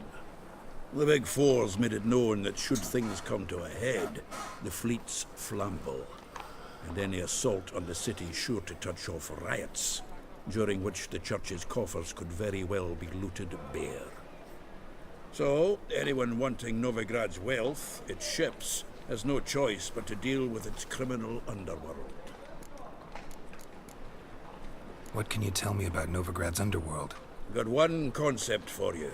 The Big Four's made it known that should things come to a head, the fleet's flammable, and any assault on the city sure to touch off riots, during which the church's coffers could very well be looted bare. So, anyone wanting Novigrad's wealth, its ships, has no choice but to deal with its criminal underworld. What can you tell me about Novigrad's underworld? Got one concept for you.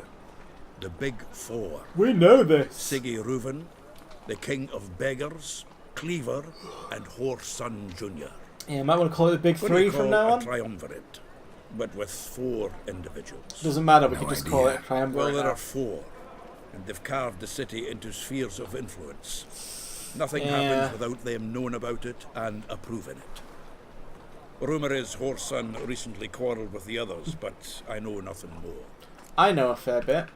The Big Four. We know this. Siggy Reuven, the King of Beggars, Cleaver, and Whoreson Jr. Yeah, might want to call it the Big Three from now on. A triumvirate, but with 4 individuals. Doesn't matter, we can just call it a triumvirate. Well, there now. are 4, and they've carved the city into spheres of influence. Nothing Yeah. happens without them knowing about it and approving it. Rumour is Whoreson recently quarrelled with the others, but I know nothing more. I know a fair bit.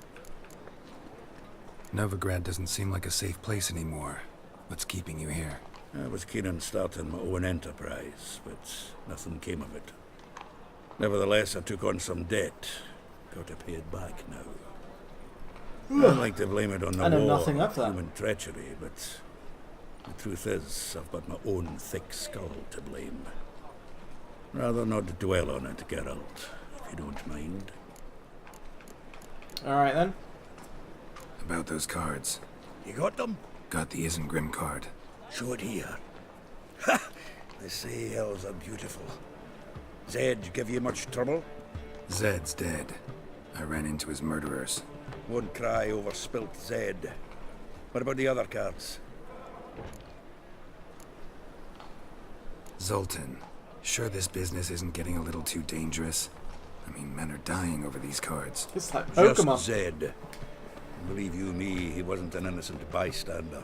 Novigrad doesn't seem like a safe place anymore. What's keeping you here? I was keen on starting my own enterprise, but nothing came of it. Nevertheless, I took on some debt. Got to pay it back now. I don't like to blame it on the I know war nothing or of that. human treachery, but the truth is, I've got my own thick skull to blame. Rather not dwell on it, Geralt, if you don't mind. Alright then. About those cards. You got them? Got the Isengrim card. Show it here. Ha! They say elves are beautiful. Zed give you much trouble? Zed's dead. I ran into his murderers. Won't cry over spilt Zed. What about the other cards? Zoltan. Sure this business isn't getting a little too dangerous? I mean, men are dying over these cards. It's like Pokemon. Just Zed. Believe you me, he wasn't an innocent bystander.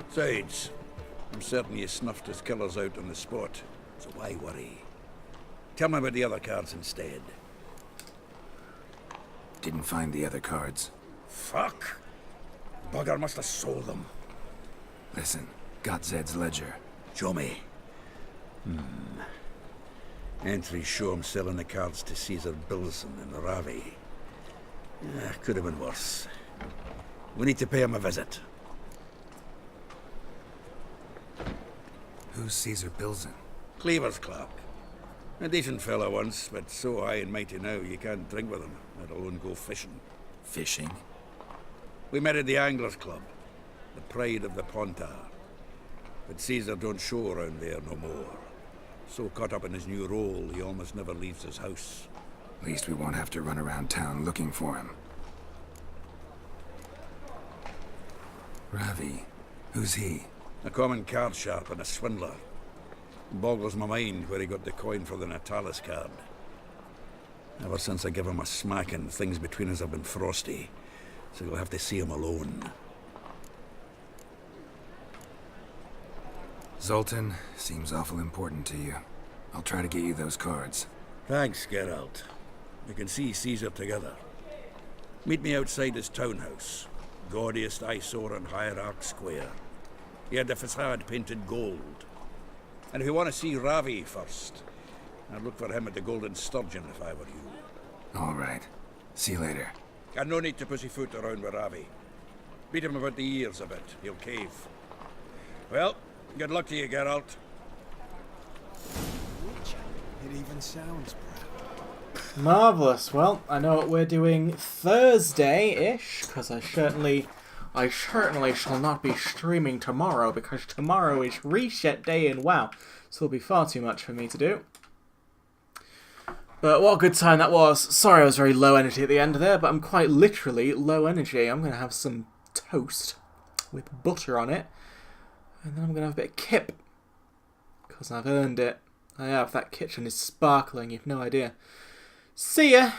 Besides, I'm certain you snuffed his killers out on the spot, so why worry? Tell me about the other cards instead. Didn't find the other cards. Fuck! Bugger must have sold them. Listen, got Zed's ledger. Show me. Entries show him selling the cards to Caesar Bilson and Ravi. Could have been worse. We need to pay him a visit. Who's Caesar Bilson? Cleaver's clerk. A decent fellow once, but so high and mighty now you can't drink with him, let alone go fishing. Fishing? We met at the Anglers Club, the pride of the Pontar. But Caesar don't show around there no more. So caught up in his new role, he almost never leaves his house. At least we won't have to run around town looking for him. Ravi. Who's he? A common card sharp and a swindler. Boggles my mind where he got the coin for the Natalis card. Ever since I gave him a smacking, things between us have been frosty. So you'll have to see him alone. Zoltan seems awful important to you. I'll try to get you those cards. Thanks, Geralt. We can see Caesar together. Meet me outside his townhouse. Gaudiest eyesore on Hierarch Square. He had the facade painted gold. And if you want to see Ravi first, I'd look for him at the Golden Sturgeon if I were you. All right. See you later. And no need to pussyfoot around with Ravi. Beat him about the ears a bit. He'll cave. Well, good luck to you, Geralt. It even sounds proud. Marvellous. Well, I know what we're doing Thursday-ish, because I certainly shall not be streaming tomorrow, because tomorrow is reset day in WoW, so it'll be far too much for me to do. But what a good time that was. Sorry I was very low energy at the end there, but I'm quite literally low energy. I'm going to have some toast with butter on it, and then I'm going to have a bit of kip, because I've earned it. I have. That kitchen is sparkling, you've no idea. See ya!